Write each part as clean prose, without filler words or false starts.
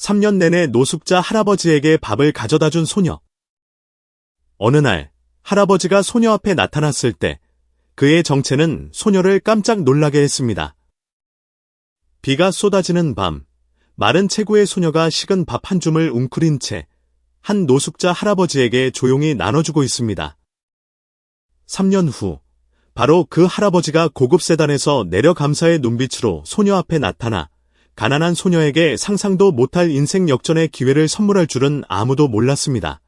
3년 내내 노숙자 할아버지에게 밥을 가져다 준 소녀. 어느 날 할아버지가 소녀 앞에 나타났을 때 그의 정체는 소녀를 깜짝 놀라게 했습니다. 비가 쏟아지는 밤, 마른 체구의 소녀가 식은 밥 한 줌을 웅크린 채 한 노숙자 할아버지에게 조용히 나눠주고 있습니다. 3년 후, 바로 그 할아버지가 고급 세단에서 내려 감사의 눈빛으로 소녀 앞에 나타나 가난한 소녀에게 상상도 못할 인생 역전의 기회를 선물할 줄은 아무도 몰랐습니다.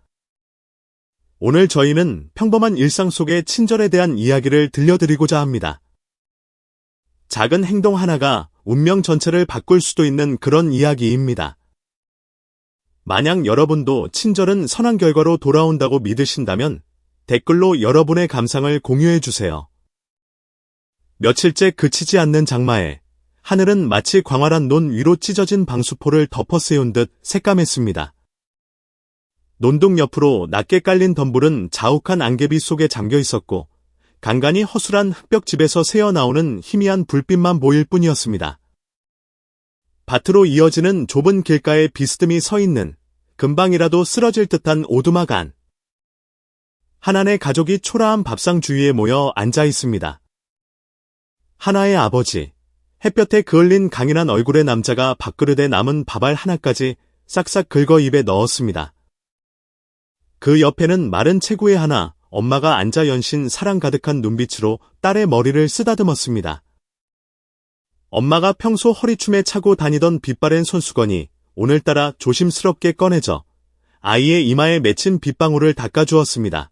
오늘 저희는 평범한 일상 속의 친절에 대한 이야기를 들려드리고자 합니다. 작은 행동 하나가 운명 전체를 바꿀 수도 있는 그런 이야기입니다. 만약 여러분도 친절은 선한 결과로 돌아온다고 믿으신다면 댓글로 여러분의 감상을 공유해주세요. 며칠째 그치지 않는 장마에 하늘은 마치 광활한 논 위로 찢어진 방수포를 덮어 세운 듯 새까맸습니다. 논둑 옆으로 낮게 깔린 덤불은 자욱한 안개비 속에 잠겨 있었고 간간히 허술한 흙벽집에서 새어나오는 희미한 불빛만 보일 뿐이었습니다. 밭으로 이어지는 좁은 길가에 비스듬히 서 있는 금방이라도 쓰러질 듯한 오두막 안. 하나네 가족이 초라한 밥상 주위에 모여 앉아 있습니다. 하나의 아버지, 햇볕에 그을린 강인한 얼굴의 남자가 밥그릇에 남은 밥알 하나까지 싹싹 긁어 입에 넣었습니다. 그 옆에는 마른 체구의 하나, 엄마가 앉아 연신 사랑 가득한 눈빛으로 딸의 머리를 쓰다듬었습니다. 엄마가 평소 허리춤에 차고 다니던 빛바랜 손수건이 오늘따라 조심스럽게 꺼내져 아이의 이마에 맺힌 빗방울을 닦아주었습니다.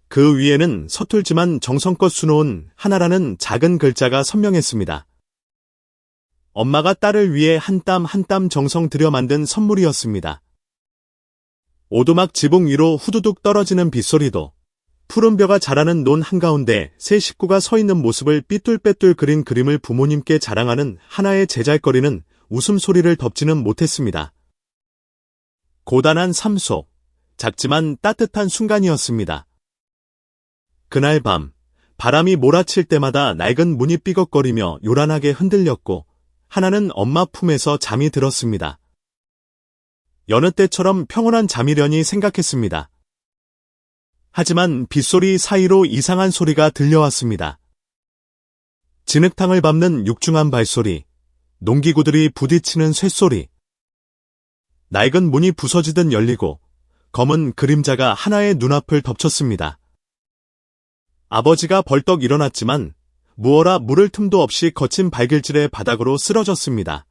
그 위에는 서툴지만 정성껏 수놓은 하나라는 작은 글자가 선명했습니다. 엄마가 딸을 위해 한 땀 한 땀 정성 들여 만든 선물이었습니다. 오두막 지붕 위로 후두둑 떨어지는 빗소리도, 푸른 벼가 자라는 논 한가운데 세 식구가 서 있는 모습을 삐뚤빼뚤 그린 그림을 부모님께 자랑하는 하나의 제잘거리는 웃음소리를 덮지는 못했습니다. 고단한 삶 속, 작지만 따뜻한 순간이었습니다. 그날 밤, 바람이 몰아칠 때마다 낡은 문이 삐걱거리며 요란하게 흔들렸고 하나는 엄마 품에서 잠이 들었습니다. 여느 때처럼 평온한 잠이려니 생각했습니다. 하지만 빗소리 사이로 이상한 소리가 들려왔습니다. 진흙탕을 밟는 육중한 발소리, 농기구들이 부딪히는 쇳소리. 낡은 문이 부서지듯 열리고 검은 그림자가 하나의 눈앞을 덮쳤습니다. 아버지가 벌떡 일어났지만 무어라 물을 틈도 없이 거친 발길질의 바닥으로 쓰러졌습니다.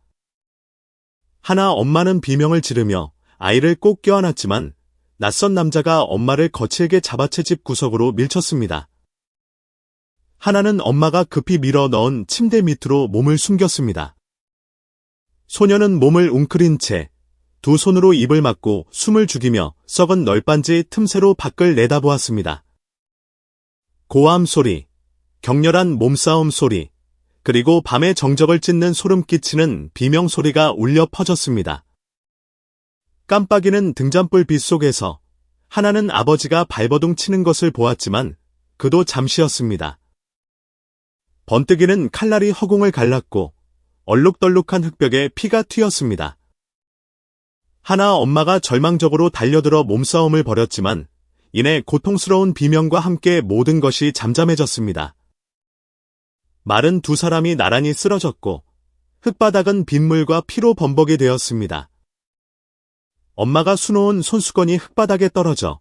하나 엄마는 비명을 지르며 아이를 꼭 껴안았지만 낯선 남자가 엄마를 거칠게 잡아채 집 구석으로 밀쳤습니다. 하나는 엄마가 급히 밀어 넣은 침대 밑으로 몸을 숨겼습니다. 소녀는 몸을 웅크린 채 두 손으로 입을 막고 숨을 죽이며 썩은 널빤지 틈새로 밖을 내다보았습니다. 고함 소리, 격렬한 몸싸움 소리, 그리고 밤의 정적을 찢는 소름 끼치는 비명 소리가 울려 퍼졌습니다. 깜빡이는 등잔불 빛 속에서 하나는 아버지가 발버둥 치는 것을 보았지만 그도 잠시였습니다. 번뜩이는 칼날이 허공을 갈랐고 얼룩덜룩한 흙벽에 피가 튀었습니다. 하나 엄마가 절망적으로 달려들어 몸싸움을 벌였지만 이내 고통스러운 비명과 함께 모든 것이 잠잠해졌습니다. 마른 두 사람이 나란히 쓰러졌고 흙바닥은 빗물과 피로 범벅이 되었습니다. 엄마가 수놓은 손수건이 흙바닥에 떨어져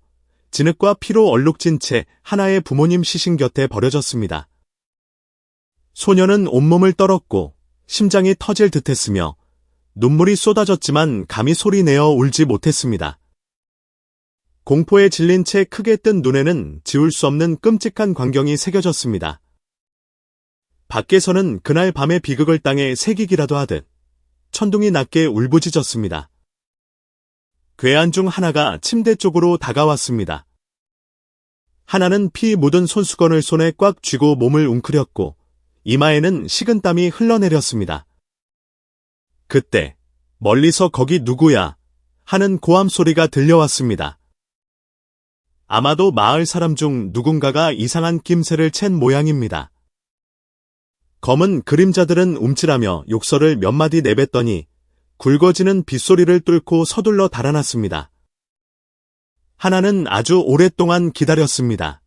진흙과 피로 얼룩진 채 하나의 부모님 시신 곁에 버려졌습니다. 소녀는 온몸을 떨었고 심장이 터질 듯했으며 눈물이 쏟아졌지만 감히 소리내어 울지 못했습니다. 공포에 질린 채 크게 뜬 눈에는 지울 수 없는 끔찍한 광경이 새겨졌습니다. 밖에서는 그날 밤의 비극을 땅에 새기기라도 하듯 천둥이 낮게 울부짖었습니다. 괴한 중 하나가 침대 쪽으로 다가왔습니다. 하나는 피 묻은 손수건을 손에 꽉 쥐고 몸을 웅크렸고 이마에는 식은 땀이 흘러내렸습니다. 그때 멀리서 거기 누구야 하는 고함 소리가 들려왔습니다. 아마도 마을 사람 중 누군가가 이상한 낌새를 챈 모양입니다. 검은 그림자들은 움찔하며 욕설을 몇 마디 내뱉더니 굵어지는 빗소리를 뚫고 서둘러 달아났습니다. 하나는 아주 오랫동안 기다렸습니다.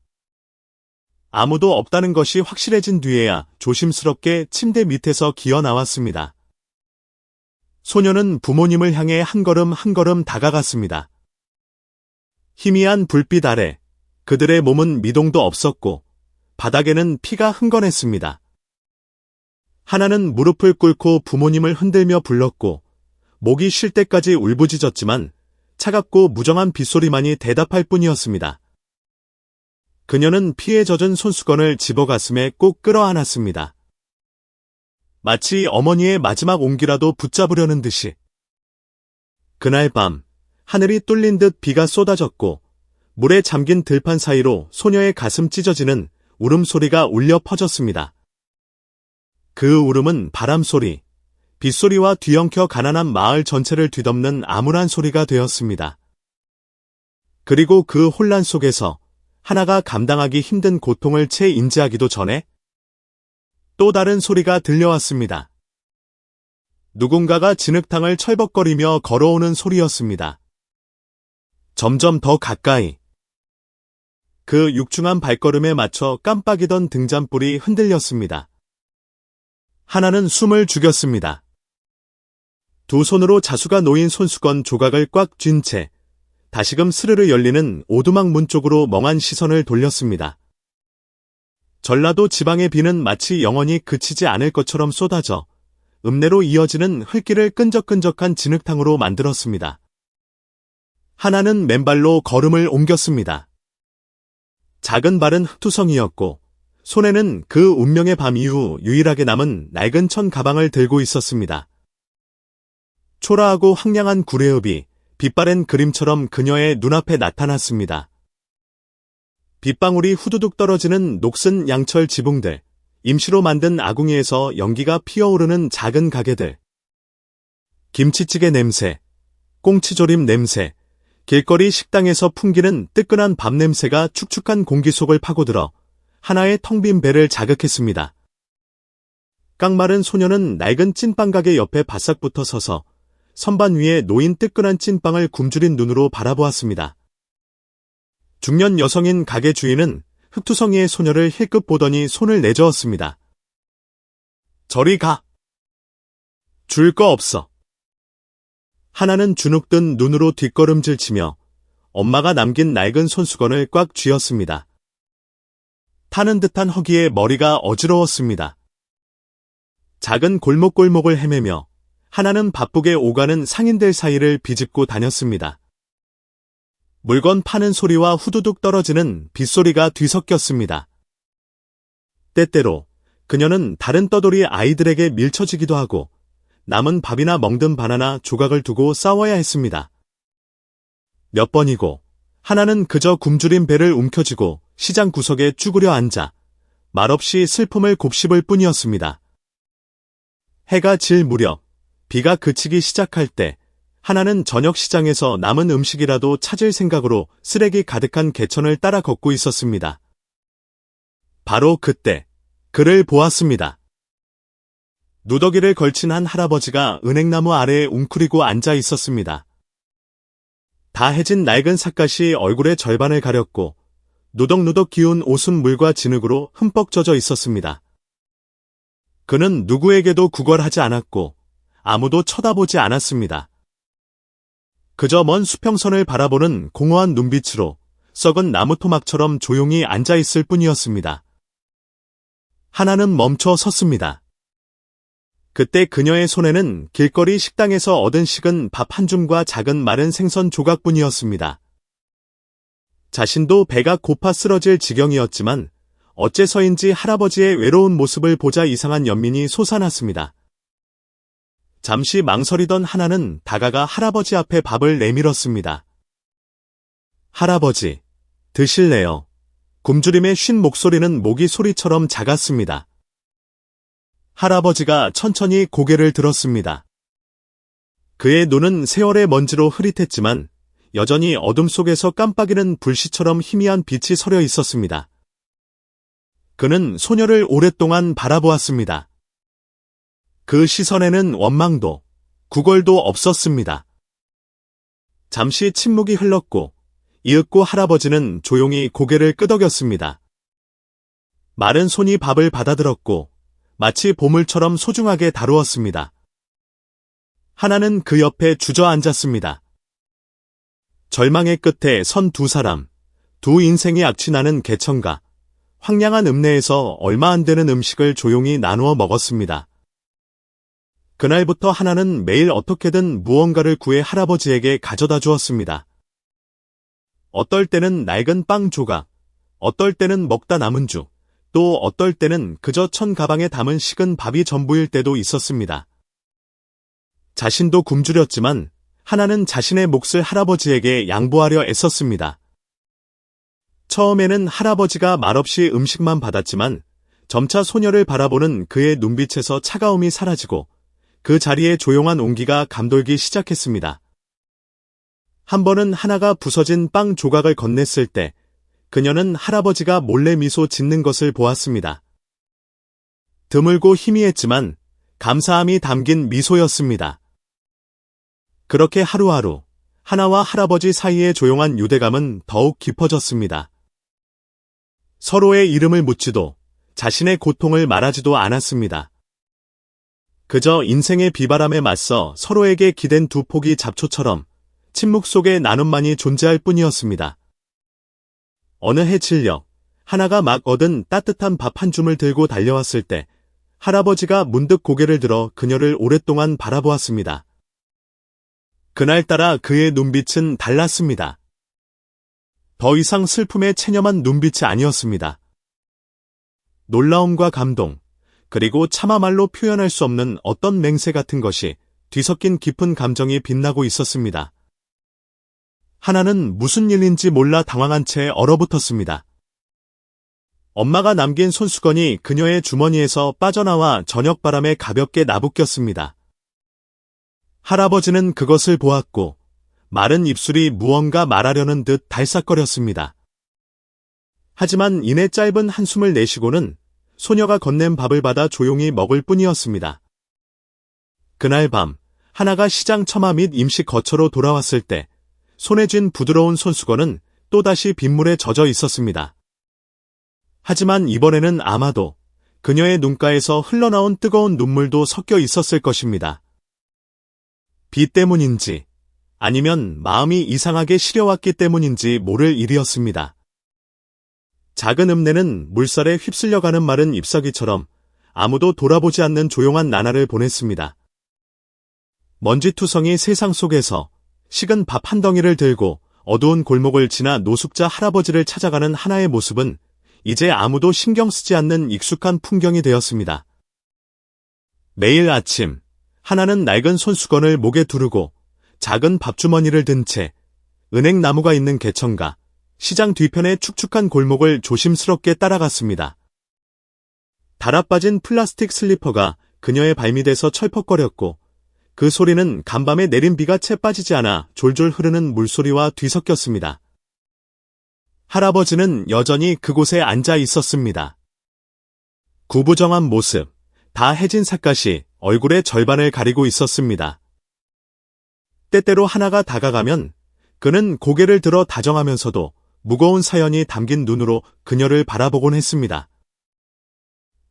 아무도 없다는 것이 확실해진 뒤에야 조심스럽게 침대 밑에서 기어 나왔습니다. 소녀는 부모님을 향해 한 걸음 한 걸음 다가갔습니다. 희미한 불빛 아래 그들의 몸은 미동도 없었고 바닥에는 피가 흥건했습니다. 하나는 무릎을 꿇고 부모님을 흔들며 불렀고 목이 쉴 때까지 울부짖었지만 차갑고 무정한 빗소리만이 대답할 뿐이었습니다. 그녀는 피에 젖은 손수건을 집어 가슴에 꼭 끌어안았습니다. 마치 어머니의 마지막 온기라도 붙잡으려는 듯이. 그날 밤 하늘이 뚫린 듯 비가 쏟아졌고 물에 잠긴 들판 사이로 소녀의 가슴 찢어지는 울음소리가 울려 퍼졌습니다. 그 울음은 바람소리, 빗소리와 뒤엉켜 가난한 마을 전체를 뒤덮는 암울한 소리가 되었습니다. 그리고 그 혼란 속에서 하나가 감당하기 힘든 고통을 채 인지하기도 전에 또 다른 소리가 들려왔습니다. 누군가가 진흙탕을 철벅거리며 걸어오는 소리였습니다. 점점 더 가까이. 그 육중한 발걸음에 맞춰 깜빡이던 등잔불이 흔들렸습니다. 하나는 숨을 죽였습니다. 두 손으로 자수가 놓인 손수건 조각을 꽉 쥔 채 다시금 스르르 열리는 오두막 문 쪽으로 멍한 시선을 돌렸습니다. 전라도 지방의 비는 마치 영원히 그치지 않을 것처럼 쏟아져 읍내로 이어지는 흙길을 끈적끈적한 진흙탕으로 만들었습니다. 하나는 맨발로 걸음을 옮겼습니다. 작은 발은 흙투성이었고 손에는 그 운명의 밤 이후 유일하게 남은 낡은 천 가방을 들고 있었습니다. 초라하고 황량한 구레읍이 빛바랜 그림처럼 그녀의 눈앞에 나타났습니다. 빗방울이 후두둑 떨어지는 녹슨 양철 지붕들, 임시로 만든 아궁이에서 연기가 피어오르는 작은 가게들, 김치찌개 냄새, 꽁치조림 냄새, 길거리 식당에서 풍기는 뜨끈한 밥 냄새가 축축한 공기 속을 파고들어 하나의 텅 빈 배를 자극했습니다. 깡마른 소녀는 낡은 찐빵 가게 옆에 바싹 붙어 서서 선반 위에 놓인 뜨끈한 찐빵을 굶주린 눈으로 바라보았습니다. 중년 여성인 가게 주인은 흙투성이의 소녀를 힐끗 보더니 손을 내저었습니다. 저리 가! 줄 거 없어. 하나는 주눅든 눈으로 뒷걸음질 치며 엄마가 남긴 낡은 손수건을 꽉 쥐었습니다. 타는 듯한 허기에 머리가 어지러웠습니다. 작은 골목골목을 헤매며 하나는 바쁘게 오가는 상인들 사이를 비집고 다녔습니다. 물건 파는 소리와 후두둑 떨어지는 빗소리가 뒤섞였습니다. 때때로 그녀는 다른 떠돌이 아이들에게 밀쳐지기도 하고 남은 밥이나 멍든 바나나 조각을 두고 싸워야 했습니다. 몇 번이고 하나는 그저 굶주린 배를 움켜쥐고 시장 구석에 쭈그려 앉아 말없이 슬픔을 곱씹을 뿐이었습니다. 해가 질 무렵 비가 그치기 시작할 때 하나는 저녁 시장에서 남은 음식이라도 찾을 생각으로 쓰레기 가득한 개천을 따라 걷고 있었습니다. 바로 그때 그를 보았습니다. 누더기를 걸친 한 할아버지가 은행나무 아래에 웅크리고 앉아 있었습니다. 다 해진 낡은 삿갓이 얼굴의 절반을 가렸고 누덕누덕 기운 옷은 물과 진흙으로 흠뻑 젖어 있었습니다. 그는 누구에게도 구걸하지 않았고 아무도 쳐다보지 않았습니다. 그저 먼 수평선을 바라보는 공허한 눈빛으로 썩은 나무 토막처럼 조용히 앉아있을 뿐이었습니다. 하나는 멈춰 섰습니다. 그때 그녀의 손에는 길거리 식당에서 얻은 식은 밥 한 줌과 작은 마른 생선 조각뿐이었습니다. 자신도 배가 고파 쓰러질 지경이었지만 어째서인지 할아버지의 외로운 모습을 보자 이상한 연민이 솟아났습니다. 잠시 망설이던 하나는 다가가 할아버지 앞에 밥을 내밀었습니다. 할아버지, 드실래요? 굶주림의 쉰 목소리는 모기 소리처럼 작았습니다. 할아버지가 천천히 고개를 들었습니다. 그의 눈은 세월의 먼지로 흐릿했지만 여전히 어둠 속에서 깜빡이는 불씨처럼 희미한 빛이 서려 있었습니다. 그는 소녀를 오랫동안 바라보았습니다. 그 시선에는 원망도, 구걸도 없었습니다. 잠시 침묵이 흘렀고 이윽고 할아버지는 조용히 고개를 끄덕였습니다. 마른 손이 밥을 받아들었고 마치 보물처럼 소중하게 다루었습니다. 하나는 그 옆에 주저앉았습니다. 절망의 끝에 선 두 사람, 두 인생이 악취나는 개천가, 황량한 읍내에서 얼마 안 되는 음식을 조용히 나누어 먹었습니다. 그날부터 하나는 매일 어떻게든 무언가를 구해 할아버지에게 가져다 주었습니다. 어떨 때는 낡은 빵 조각, 어떨 때는 먹다 남은 죽, 또 어떨 때는 그저 천 가방에 담은 식은 밥이 전부일 때도 있었습니다. 자신도 굶주렸지만 하나는 자신의 몫을 할아버지에게 양보하려 애썼습니다. 처음에는 할아버지가 말없이 음식만 받았지만 점차 소녀를 바라보는 그의 눈빛에서 차가움이 사라지고 그 자리에 조용한 온기가 감돌기 시작했습니다. 한 번은 하나가 부서진 빵 조각을 건넸을 때 그녀는 할아버지가 몰래 미소 짓는 것을 보았습니다. 드물고 희미했지만 감사함이 담긴 미소였습니다. 그렇게 하루하루 하나와 할아버지 사이의 조용한 유대감은 더욱 깊어졌습니다. 서로의 이름을 묻지도 자신의 고통을 말하지도 않았습니다. 그저 인생의 비바람에 맞서 서로에게 기댄 두 포기 잡초처럼 침묵 속에 나눔만이 존재할 뿐이었습니다. 어느 해 진력, 하나가 막 얻은 따뜻한 밥 한 줌을 들고 달려왔을 때 할아버지가 문득 고개를 들어 그녀를 오랫동안 바라보았습니다. 그날따라 그의 눈빛은 달랐습니다. 더 이상 슬픔에 체념한 눈빛이 아니었습니다. 놀라움과 감동, 그리고 차마 말로 표현할 수 없는 어떤 맹세 같은 것이 뒤섞인 깊은 감정이 빛나고 있었습니다. 하나는 무슨 일인지 몰라 당황한 채 얼어붙었습니다. 엄마가 남긴 손수건이 그녀의 주머니에서 빠져나와 저녁바람에 가볍게 나부꼈습니다. 할아버지는 그것을 보았고 마른 입술이 무언가 말하려는 듯 달싹거렸습니다. 하지만 이내 짧은 한숨을 내쉬고는 소녀가 건넨 밥을 받아 조용히 먹을 뿐이었습니다. 그날 밤 하나가 시장 처마 및 임시 거처로 돌아왔을 때 손에 쥔 부드러운 손수건은 또다시 빗물에 젖어 있었습니다. 하지만 이번에는 아마도 그녀의 눈가에서 흘러나온 뜨거운 눈물도 섞여 있었을 것입니다. 비 때문인지 아니면 마음이 이상하게 시려왔기 때문인지 모를 일이었습니다. 작은 읍내는 물살에 휩쓸려가는 마른 잎사귀처럼 아무도 돌아보지 않는 조용한 나날을 보냈습니다. 먼지투성이 세상 속에서 식은 밥 한 덩이를 들고 어두운 골목을 지나 노숙자 할아버지를 찾아가는 하나의 모습은 이제 아무도 신경 쓰지 않는 익숙한 풍경이 되었습니다. 매일 아침 하나는 낡은 손수건을 목에 두르고 작은 밥주머니를 든 채 은행나무가 있는 개천가, 시장 뒤편의 축축한 골목을 조심스럽게 따라갔습니다. 달아빠진 플라스틱 슬리퍼가 그녀의 발밑에서 철퍽거렸고 그 소리는 간밤에 내린 비가 채 빠지지 않아 졸졸 흐르는 물소리와 뒤섞였습니다. 할아버지는 여전히 그곳에 앉아 있었습니다. 구부정한 모습, 다 해진 삿갓이 얼굴의 절반을 가리고 있었습니다. 때때로 하나가 다가가면 그는 고개를 들어 다정하면서도 무거운 사연이 담긴 눈으로 그녀를 바라보곤 했습니다.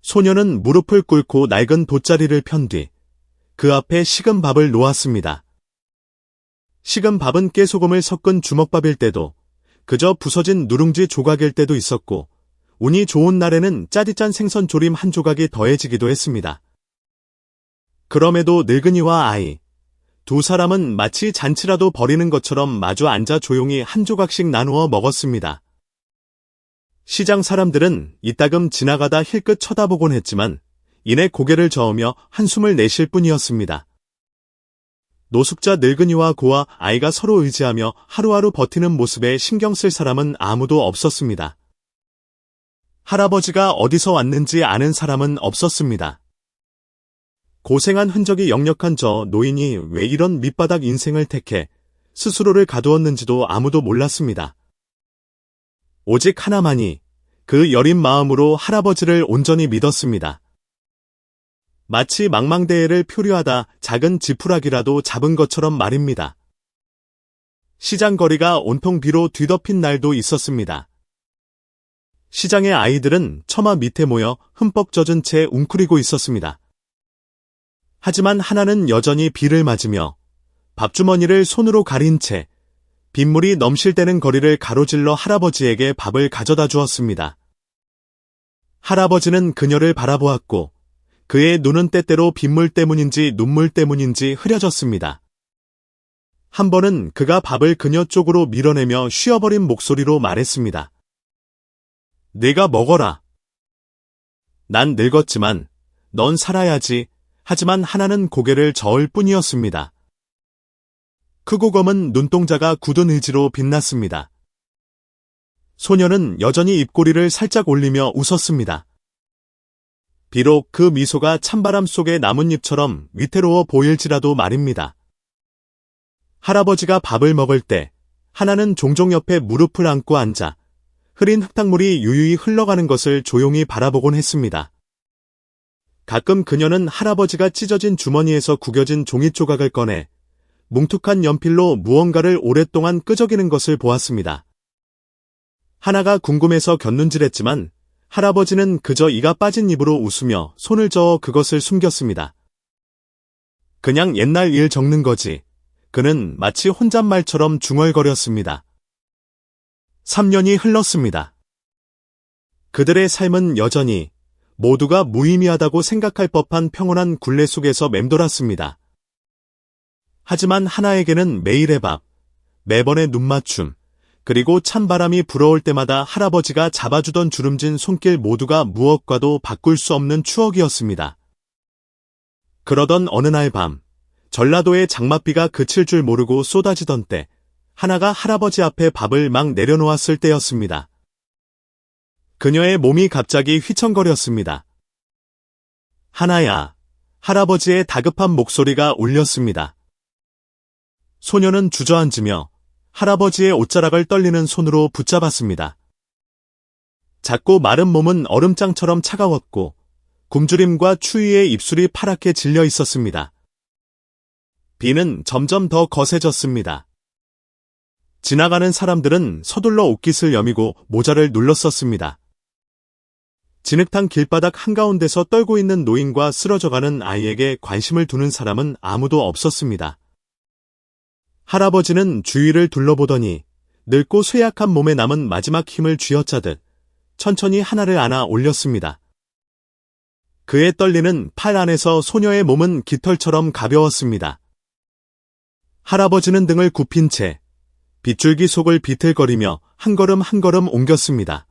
소녀는 무릎을 꿇고 낡은 돗자리를 편 뒤 그 앞에 식은 밥을 놓았습니다. 식은 밥은 깨소금을 섞은 주먹밥일 때도 그저 부서진 누룽지 조각일 때도 있었고 운이 좋은 날에는 짜디짠 생선 조림 한 조각이 더해지기도 했습니다. 그럼에도 늙은이와 아이, 두 사람은 마치 잔치라도 벌이는 것처럼 마주 앉아 조용히 한 조각씩 나누어 먹었습니다. 시장 사람들은 이따금 지나가다 힐끗 쳐다보곤 했지만 이내 고개를 저으며 한숨을 내쉴 뿐이었습니다. 노숙자 늙은이와 고아 아이가 서로 의지하며 하루하루 버티는 모습에 신경 쓸 사람은 아무도 없었습니다. 할아버지가 어디서 왔는지 아는 사람은 없었습니다. 고생한 흔적이 역력한 저 노인이 왜 이런 밑바닥 인생을 택해 스스로를 가두었는지도 아무도 몰랐습니다. 오직 하나만이 그 여린 마음으로 할아버지를 온전히 믿었습니다. 마치 망망대해를 표류하다 작은 지푸라기라도 잡은 것처럼 말입니다. 시장 거리가 온통 비로 뒤덮인 날도 있었습니다. 시장의 아이들은 처마 밑에 모여 흠뻑 젖은 채 웅크리고 있었습니다. 하지만 하나는 여전히 비를 맞으며 밥주머니를 손으로 가린 채 빗물이 넘실대는 거리를 가로질러 할아버지에게 밥을 가져다 주었습니다. 할아버지는 그녀를 바라보았고 그의 눈은 때때로 빗물 때문인지 눈물 때문인지 흐려졌습니다. 한 번은 그가 밥을 그녀 쪽으로 밀어내며 쉬어버린 목소리로 말했습니다. 내가 먹어라. 난 늙었지만 넌 살아야지. 하지만 하나는 고개를 저을 뿐이었습니다. 크고 검은 눈동자가 굳은 의지로 빛났습니다. 소녀는 여전히 입꼬리를 살짝 올리며 웃었습니다. 비록 그 미소가 찬바람 속의 나뭇잎처럼 위태로워 보일지라도 말입니다. 할아버지가 밥을 먹을 때 하나는 종종 옆에 무릎을 안고 앉아 흐린 흙탕물이 유유히 흘러가는 것을 조용히 바라보곤 했습니다. 가끔 그녀는 할아버지가 찢어진 주머니에서 구겨진 종이 조각을 꺼내 뭉툭한 연필로 무언가를 오랫동안 끄적이는 것을 보았습니다. 하나가 궁금해서 곁눈질했지만 할아버지는 그저 이가 빠진 입으로 웃으며 손을 저어 그것을 숨겼습니다. 그냥 옛날 일 적는 거지. 그는 마치 혼잣말처럼 중얼거렸습니다. 3년이 흘렀습니다. 그들의 삶은 여전히 모두가 무의미하다고 생각할 법한 평온한 굴레 속에서 맴돌았습니다. 하지만 하나에게는 매일의 밥, 매번의 눈맞춤, 그리고 찬바람이 불어올 때마다 할아버지가 잡아주던 주름진 손길 모두가 무엇과도 바꿀 수 없는 추억이었습니다. 그러던 어느 날 밤, 전라도의 장맛비가 그칠 줄 모르고 쏟아지던 때, 하나가 할아버지 앞에 밥을 막 내려놓았을 때였습니다. 그녀의 몸이 갑자기 휘청거렸습니다. 하나야, 할아버지의 다급한 목소리가 울렸습니다. 소녀는 주저앉으며 할아버지의 옷자락을 떨리는 손으로 붙잡았습니다. 작고 마른 몸은 얼음장처럼 차가웠고 굶주림과 추위에 입술이 파랗게 질려 있었습니다. 비는 점점 더 거세졌습니다. 지나가는 사람들은 서둘러 옷깃을 여미고 모자를 눌렀었습니다. 진흙탕 길바닥 한가운데서 떨고 있는 노인과 쓰러져가는 아이에게 관심을 두는 사람은 아무도 없었습니다. 할아버지는 주위를 둘러보더니 늙고 쇠약한 몸에 남은 마지막 힘을 쥐어짜듯 천천히 하나를 안아 올렸습니다. 그의 떨리는 팔 안에서 소녀의 몸은 깃털처럼 가벼웠습니다. 할아버지는 등을 굽힌 채 빗줄기 속을 비틀거리며 한 걸음 한 걸음 옮겼습니다.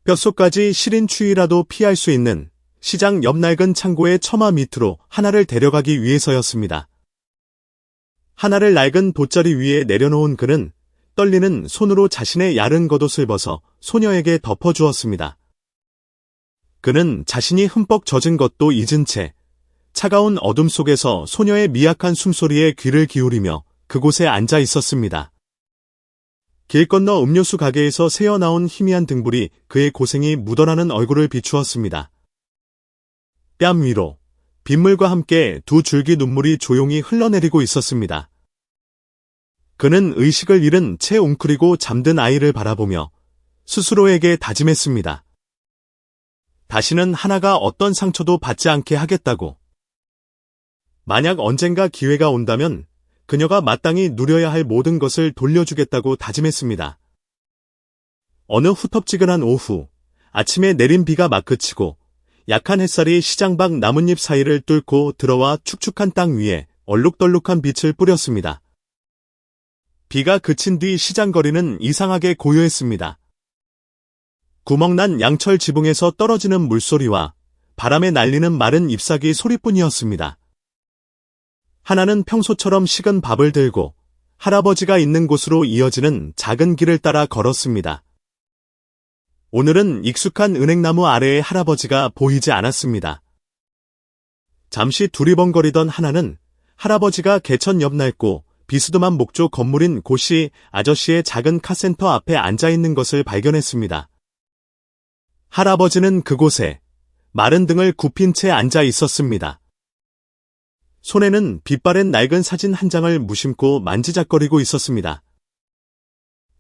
뼛속까지 시린 추위라도 피할 수 있는 시장 옆 낡은 창고의 처마 밑으로 하나를 데려가기 위해서였습니다. 하나를 낡은 돗자리 위에 내려놓은 그는 떨리는 손으로 자신의 야른 겉옷을 벗어 소녀에게 덮어주었습니다. 그는 자신이 흠뻑 젖은 것도 잊은 채 차가운 어둠 속에서 소녀의 미약한 숨소리에 귀를 기울이며 그곳에 앉아 있었습니다. 길 건너 음료수 가게에서 새어나온 희미한 등불이 그의 고생이 묻어나는 얼굴을 비추었습니다. 뺨 위로 빗물과 함께 두 줄기 눈물이 조용히 흘러내리고 있었습니다. 그는 의식을 잃은 채 웅크리고 잠든 아이를 바라보며 스스로에게 다짐했습니다. 다시는 하나가 어떤 상처도 받지 않게 하겠다고. 만약 언젠가 기회가 온다면 그녀가 마땅히 누려야 할 모든 것을 돌려주겠다고 다짐했습니다. 어느 후텁지근한 오후, 아침에 내린 비가 막 그치고 약한 햇살이 시장 밖 나뭇잎 사이를 뚫고 들어와 축축한 땅 위에 얼룩덜룩한 빛을 뿌렸습니다. 비가 그친 뒤 시장 거리는 이상하게 고요했습니다. 구멍난 양철 지붕에서 떨어지는 물소리와 바람에 날리는 마른 잎사귀 소리뿐이었습니다. 하나는 평소처럼 식은 밥을 들고 할아버지가 있는 곳으로 이어지는 작은 길을 따라 걸었습니다. 오늘은 익숙한 은행나무 아래의 할아버지가 보이지 않았습니다. 잠시 두리번거리던 하나는 할아버지가 개천 옆 낡고 비스듬한 목조 건물인 고시 아저씨의 작은 카센터 앞에 앉아있는 것을 발견했습니다. 할아버지는 그곳에 마른 등을 굽힌 채 앉아 있었습니다. 손에는 빛바랜 낡은 사진 한 장을 무심코 만지작거리고 있었습니다.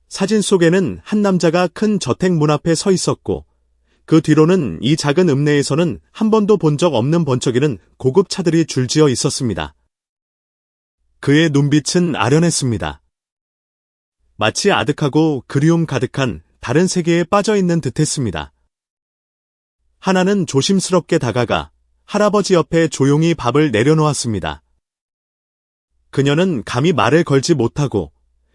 사진 속에는 한 남자가 큰 저택 문 앞에 서 있었고 그 뒤로는 이 작은 읍내에서는 한 번도 본 적 없는 번쩍이는 고급 차들이 줄지어 있었습니다. 그의 눈빛은 아련했습니다. 마치 아득하고 그리움 가득한 다른 세계에 빠져있는 듯했습니다. 하나는 조심스럽게 다가가 할아버지 옆에 조용히 밥을 내려놓았습니다. 그녀는 감히 말을 걸지 못하고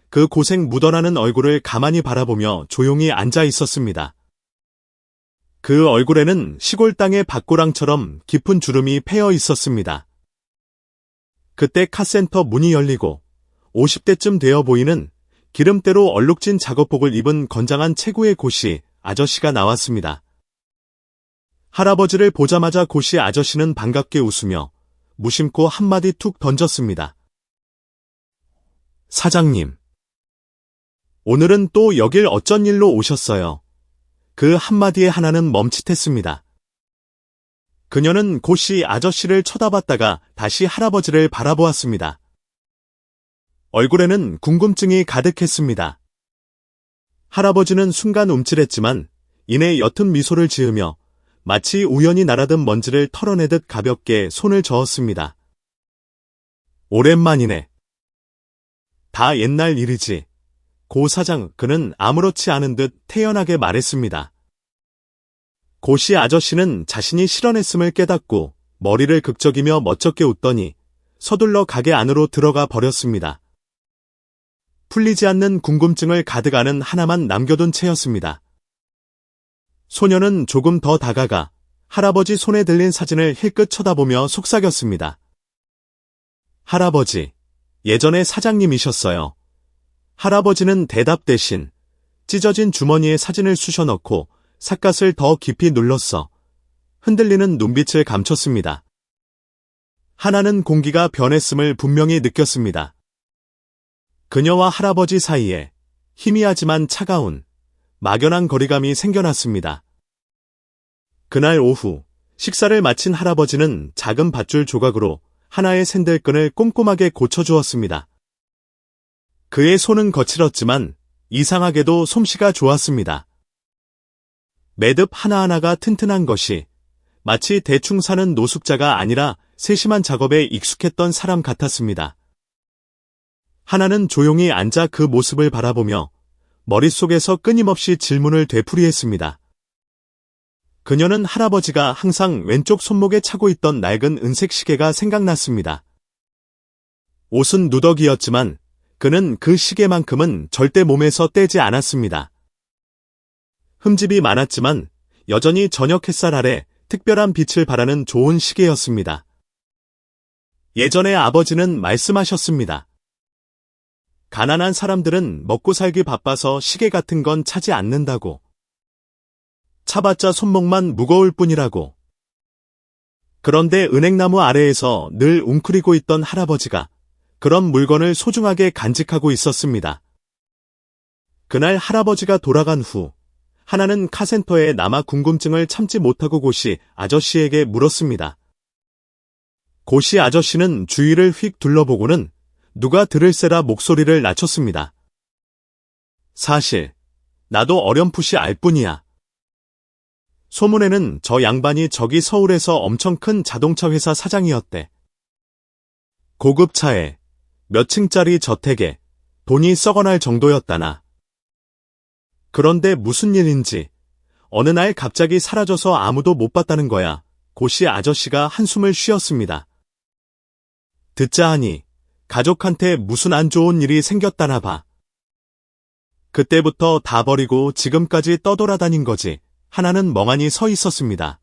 그 고생 묻어나는 얼굴을 가만히 바라보며 조용히 앉아 있었습니다. 그 얼굴에는 시골 땅의 밭고랑처럼 깊은 주름이 패여 있었습니다. 그때 카센터 문이 열리고 50대쯤 되어 보이는 기름때로 얼룩진 작업복을 입은 건장한 체구의 고씨 아저씨가 나왔습니다. 할아버지를 보자마자 고씨 아저씨는 반갑게 웃으며 무심코 한마디 툭 던졌습니다. 사장님. 오늘은 또 여길 어쩐 일로 오셨어요? 그 한마디에 하나는 멈칫했습니다. 그녀는 고씨 아저씨를 쳐다봤다가 다시 할아버지를 바라보았습니다. 얼굴에는 궁금증이 가득했습니다. 할아버지는 순간 움찔했지만 이내 옅은 미소를 지으며 마치 우연히 날아든 먼지를 털어내듯 가볍게 손을 저었습니다. 오랜만이네. 다 옛날 일이지. 고 사장, 그는 아무렇지 않은 듯 태연하게 말했습니다. 고씨 아저씨는 자신이 실언했음을 깨닫고 머리를 극적이며 멋쩍게 웃더니 서둘러 가게 안으로 들어가 버렸습니다. 풀리지 않는 궁금증을 가득 안은 하나만 남겨둔 채였습니다. 소녀는 조금 더 다가가 할아버지 손에 들린 사진을 힐끗 쳐다보며 속삭였습니다. 할아버지, 예전에 사장님이셨어요. 할아버지는 대답 대신 찢어진 주머니에 사진을 쑤셔 넣고 삿갓을 더 깊이 눌렀어 흔들리는 눈빛을 감췄습니다. 하나는 공기가 변했음을 분명히 느꼈습니다. 그녀와 할아버지 사이에 희미하지만 차가운 막연한 거리감이 생겨났습니다. 그날 오후 식사를 마친 할아버지는 작은 밧줄 조각으로 하나의 샌들끈을 꼼꼼하게 고쳐주었습니다. 그의 손은 거칠었지만 이상하게도 솜씨가 좋았습니다. 매듭 하나하나가 튼튼한 것이 마치 대충 사는 노숙자가 아니라 세심한 작업에 익숙했던 사람 같았습니다. 하나는 조용히 앉아 그 모습을 바라보며 머릿속에서 끊임없이 질문을 되풀이했습니다. 그녀는 할아버지가 항상 왼쪽 손목에 차고 있던 낡은 은색 시계가 생각났습니다. 옷은 누더기였지만 그는 그 시계만큼은 절대 몸에서 떼지 않았습니다. 흠집이 많았지만 여전히 저녁 햇살 아래 특별한 빛을 발하는 좋은 시계였습니다. 예전에 아버지는 말씀하셨습니다. 가난한 사람들은 먹고 살기 바빠서 시계 같은 건 차지 않는다고. 차봤자 손목만 무거울 뿐이라고. 그런데 은행나무 아래에서 늘 웅크리고 있던 할아버지가 그런 물건을 소중하게 간직하고 있었습니다. 그날 할아버지가 돌아간 후 하나는 카센터에 남아 궁금증을 참지 못하고 고씨 아저씨에게 물었습니다. 고씨 아저씨는 주위를 휙 둘러보고는 누가 들을세라 목소리를 낮췄습니다. 사실 나도 어렴풋이 알 뿐이야. 소문에는 저 양반이 저기 서울에서 엄청 큰 자동차 회사 사장이었대. 고급차에 몇 층짜리 저택에 돈이 썩어날 정도였다나. 그런데 무슨 일인지 어느 날 갑자기 사라져서 아무도 못 봤다는 거야. 고씨 아저씨가 한숨을 쉬었습니다. 듣자 하니 가족한테 무슨 안 좋은 일이 생겼다나 봐. 그때부터 다 버리고 지금까지 떠돌아다닌 거지. 하나는 멍하니 서 있었습니다.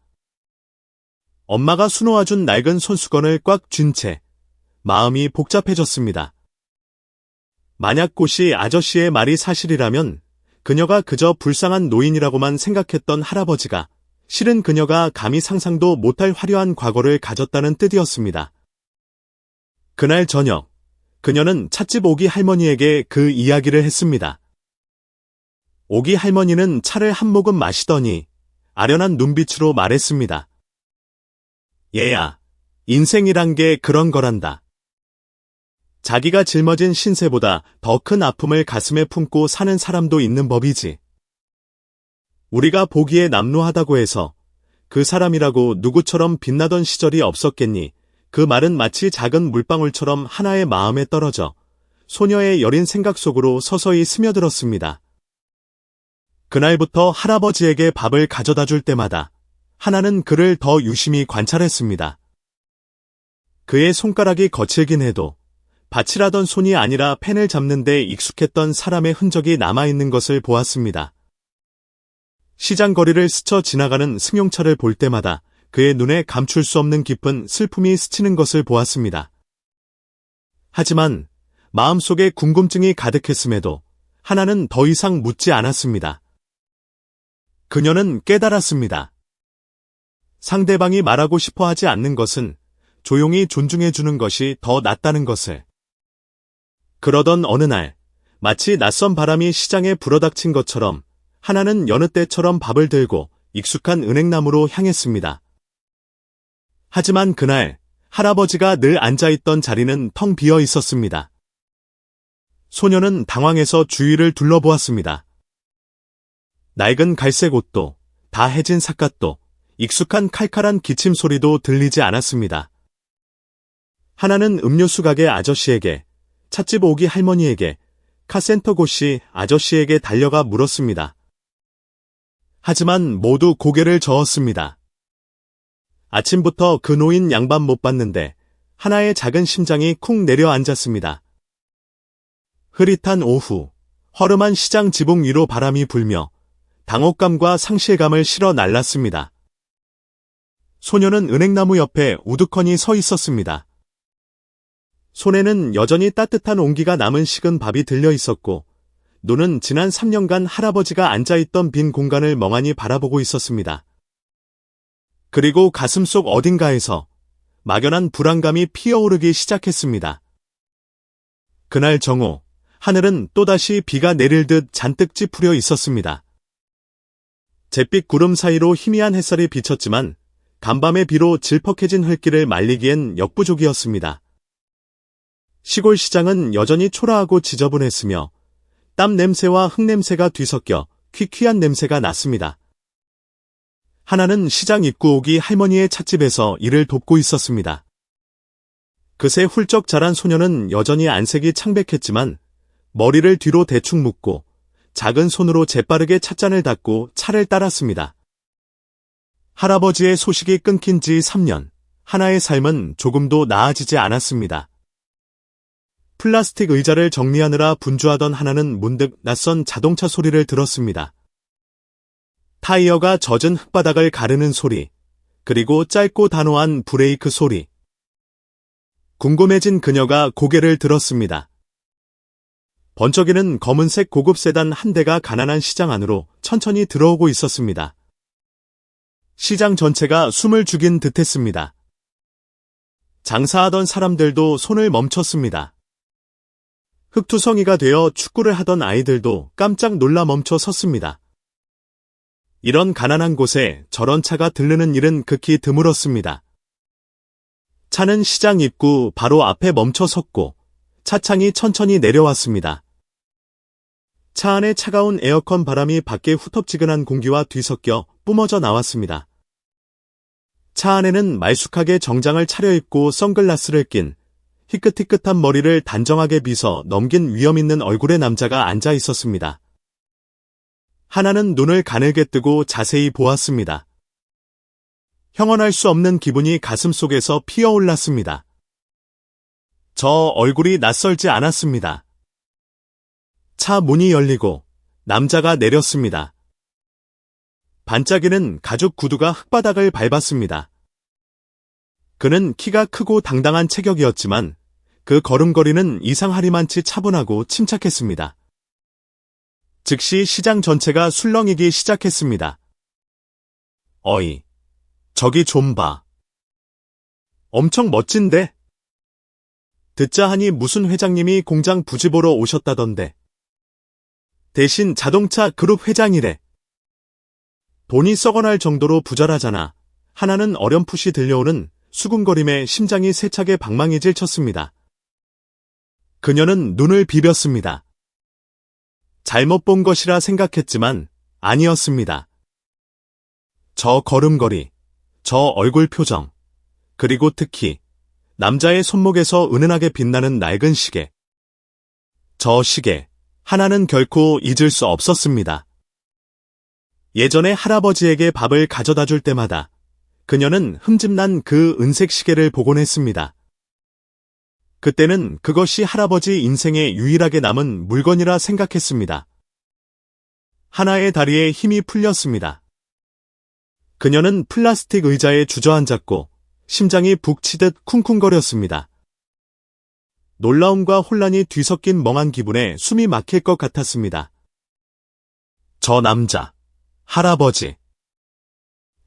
엄마가 수놓아준 낡은 손수건을 꽉 쥔 채 마음이 복잡해졌습니다. 만약 고씨 아저씨의 말이 사실이라면 그녀가 그저 불쌍한 노인이라고만 생각했던 할아버지가 실은 그녀가 감히 상상도 못할 화려한 과거를 가졌다는 뜻이었습니다. 그날 저녁, 그녀는 찻집 오기 할머니에게 그 이야기를 했습니다. 오기 할머니는 차를 한 모금 마시더니 아련한 눈빛으로 말했습니다. 얘야, 인생이란 게 그런 거란다. 자기가 짊어진 신세보다 더 큰 아픔을 가슴에 품고 사는 사람도 있는 법이지. 우리가 보기에 남루하다고 해서 그 사람이라고 누구처럼 빛나던 시절이 없었겠니? 그 말은 마치 작은 물방울처럼 하나의 마음에 떨어져 소녀의 여린 생각 속으로 서서히 스며들었습니다. 그날부터 할아버지에게 밥을 가져다 줄 때마다 하나는 그를 더 유심히 관찰했습니다. 그의 손가락이 거칠긴 해도 바칠하던 손이 아니라 펜을 잡는 데 익숙했던 사람의 흔적이 남아있는 것을 보았습니다. 시장 거리를 스쳐 지나가는 승용차를 볼 때마다 그의 눈에 감출 수 없는 깊은 슬픔이 스치는 것을 보았습니다. 하지만 마음속에 궁금증이 가득했음에도 하나는 더 이상 묻지 않았습니다. 그녀는 깨달았습니다. 상대방이 말하고 싶어 하지 않는 것은 조용히 존중해주는 것이 더 낫다는 것을. 그러던 어느 날, 마치 낯선 바람이 시장에 불어닥친 것처럼 하나는 여느 때처럼 밥을 들고 익숙한 은행나무로 향했습니다. 하지만 그날 할아버지가 늘 앉아있던 자리는 텅 비어 있었습니다. 소녀는 당황해서 주위를 둘러보았습니다. 낡은 갈색 옷도, 다 해진 삿갓도, 익숙한 칼칼한 기침 소리도 들리지 않았습니다. 하나는 음료수 가게 아저씨에게, 찻집 오기 할머니에게, 카센터 고씨 아저씨에게 달려가 물었습니다. 하지만 모두 고개를 저었습니다. 아침부터 그 노인 양반 못 봤는데 하나의 작은 심장이 쿵 내려앉았습니다. 흐릿한 오후, 허름한 시장 지붕 위로 바람이 불며 당혹감과 상실감을 실어 날랐습니다. 소녀는 은행나무 옆에 우두커니 서 있었습니다. 손에는 여전히 따뜻한 온기가 남은 식은 밥이 들려 있었고, 눈은 지난 3년간 할아버지가 앉아있던 빈 공간을 멍하니 바라보고 있었습니다. 그리고 가슴속 어딘가에서 막연한 불안감이 피어오르기 시작했습니다. 그날 정오, 하늘은 또다시 비가 내릴 듯 잔뜩 찌푸려 있었습니다. 잿빛 구름 사이로 희미한 햇살이 비쳤지만 간밤의 비로 질퍽해진 흙길을 말리기엔 역부족이었습니다. 시골 시장은 여전히 초라하고 지저분했으며 땀 냄새와 흙 냄새가 뒤섞여 퀴퀴한 냄새가 났습니다. 하나는 시장 입구 오기 할머니의 찻집에서 일을 돕고 있었습니다. 그새 훌쩍 자란 소녀는 여전히 안색이 창백했지만 머리를 뒤로 대충 묶고 작은 손으로 재빠르게 찻잔을 닫고 차를 따랐습니다. 할아버지의 소식이 끊긴 지 3년, 하나의 삶은 조금도 나아지지 않았습니다. 플라스틱 의자를 정리하느라 분주하던 하나는 문득 낯선 자동차 소리를 들었습니다. 타이어가 젖은 흙바닥을 가르는 소리, 그리고 짧고 단호한 브레이크 소리. 궁금해진 그녀가 고개를 들었습니다. 번쩍이는 검은색 고급 세단 한 대가 가난한 시장 안으로 천천히 들어오고 있었습니다. 시장 전체가 숨을 죽인 듯했습니다. 장사하던 사람들도 손을 멈췄습니다. 흙투성이가 되어 축구를 하던 아이들도 깜짝 놀라 멈춰 섰습니다. 이런 가난한 곳에 저런 차가 들르는 일은 극히 드물었습니다. 차는 시장 입구 바로 앞에 멈춰 섰고 차창이 천천히 내려왔습니다. 차 안의 차가운 에어컨 바람이 밖에 후텁지근한 공기와 뒤섞여 뿜어져 나왔습니다. 차 안에는 말쑥하게 정장을 차려입고 선글라스를 낀 희끗희끗한 머리를 단정하게 빗어 넘긴 위험 있는 얼굴의 남자가 앉아 있었습니다. 하나는 눈을 가늘게 뜨고 자세히 보았습니다. 형언할 수 없는 기분이 가슴속에서 피어올랐습니다. 저 얼굴이 낯설지 않았습니다. 차 문이 열리고 남자가 내렸습니다. 반짝이는 가죽 구두가 흙바닥을 밟았습니다. 그는 키가 크고 당당한 체격이었지만 그 걸음걸이는 이상하리만치 차분하고 침착했습니다. 즉시 시장 전체가 술렁이기 시작했습니다. 어이, 저기 좀 봐. 엄청 멋진데? 듣자 하니 무슨 회장님이 공장 부지 보러 오셨다던데. 대신 자동차 그룹 회장이래. 돈이 썩어날 정도로 부자라잖아. 하나는 어렴풋이 들려오는 수군거림에 심장이 세차게 방망이질 쳤습니다. 그녀는 눈을 비볐습니다. 잘못 본 것이라 생각했지만 아니었습니다. 저 걸음걸이, 저 얼굴 표정, 그리고 특히 남자의 손목에서 은은하게 빛나는 낡은 시계. 저 시계 하나는 결코 잊을 수 없었습니다. 예전에 할아버지에게 밥을 가져다 줄 때마다 그녀는 흠집난 그 은색 시계를 보곤 했습니다. 그때는 그것이 할아버지 인생에 유일하게 남은 물건이라 생각했습니다. 하나의 다리에 힘이 풀렸습니다. 그녀는 플라스틱 의자에 주저앉았고 심장이 북치듯 쿵쿵거렸습니다. 놀라움과 혼란이 뒤섞인 멍한 기분에 숨이 막힐 것 같았습니다. 저 남자, 할아버지.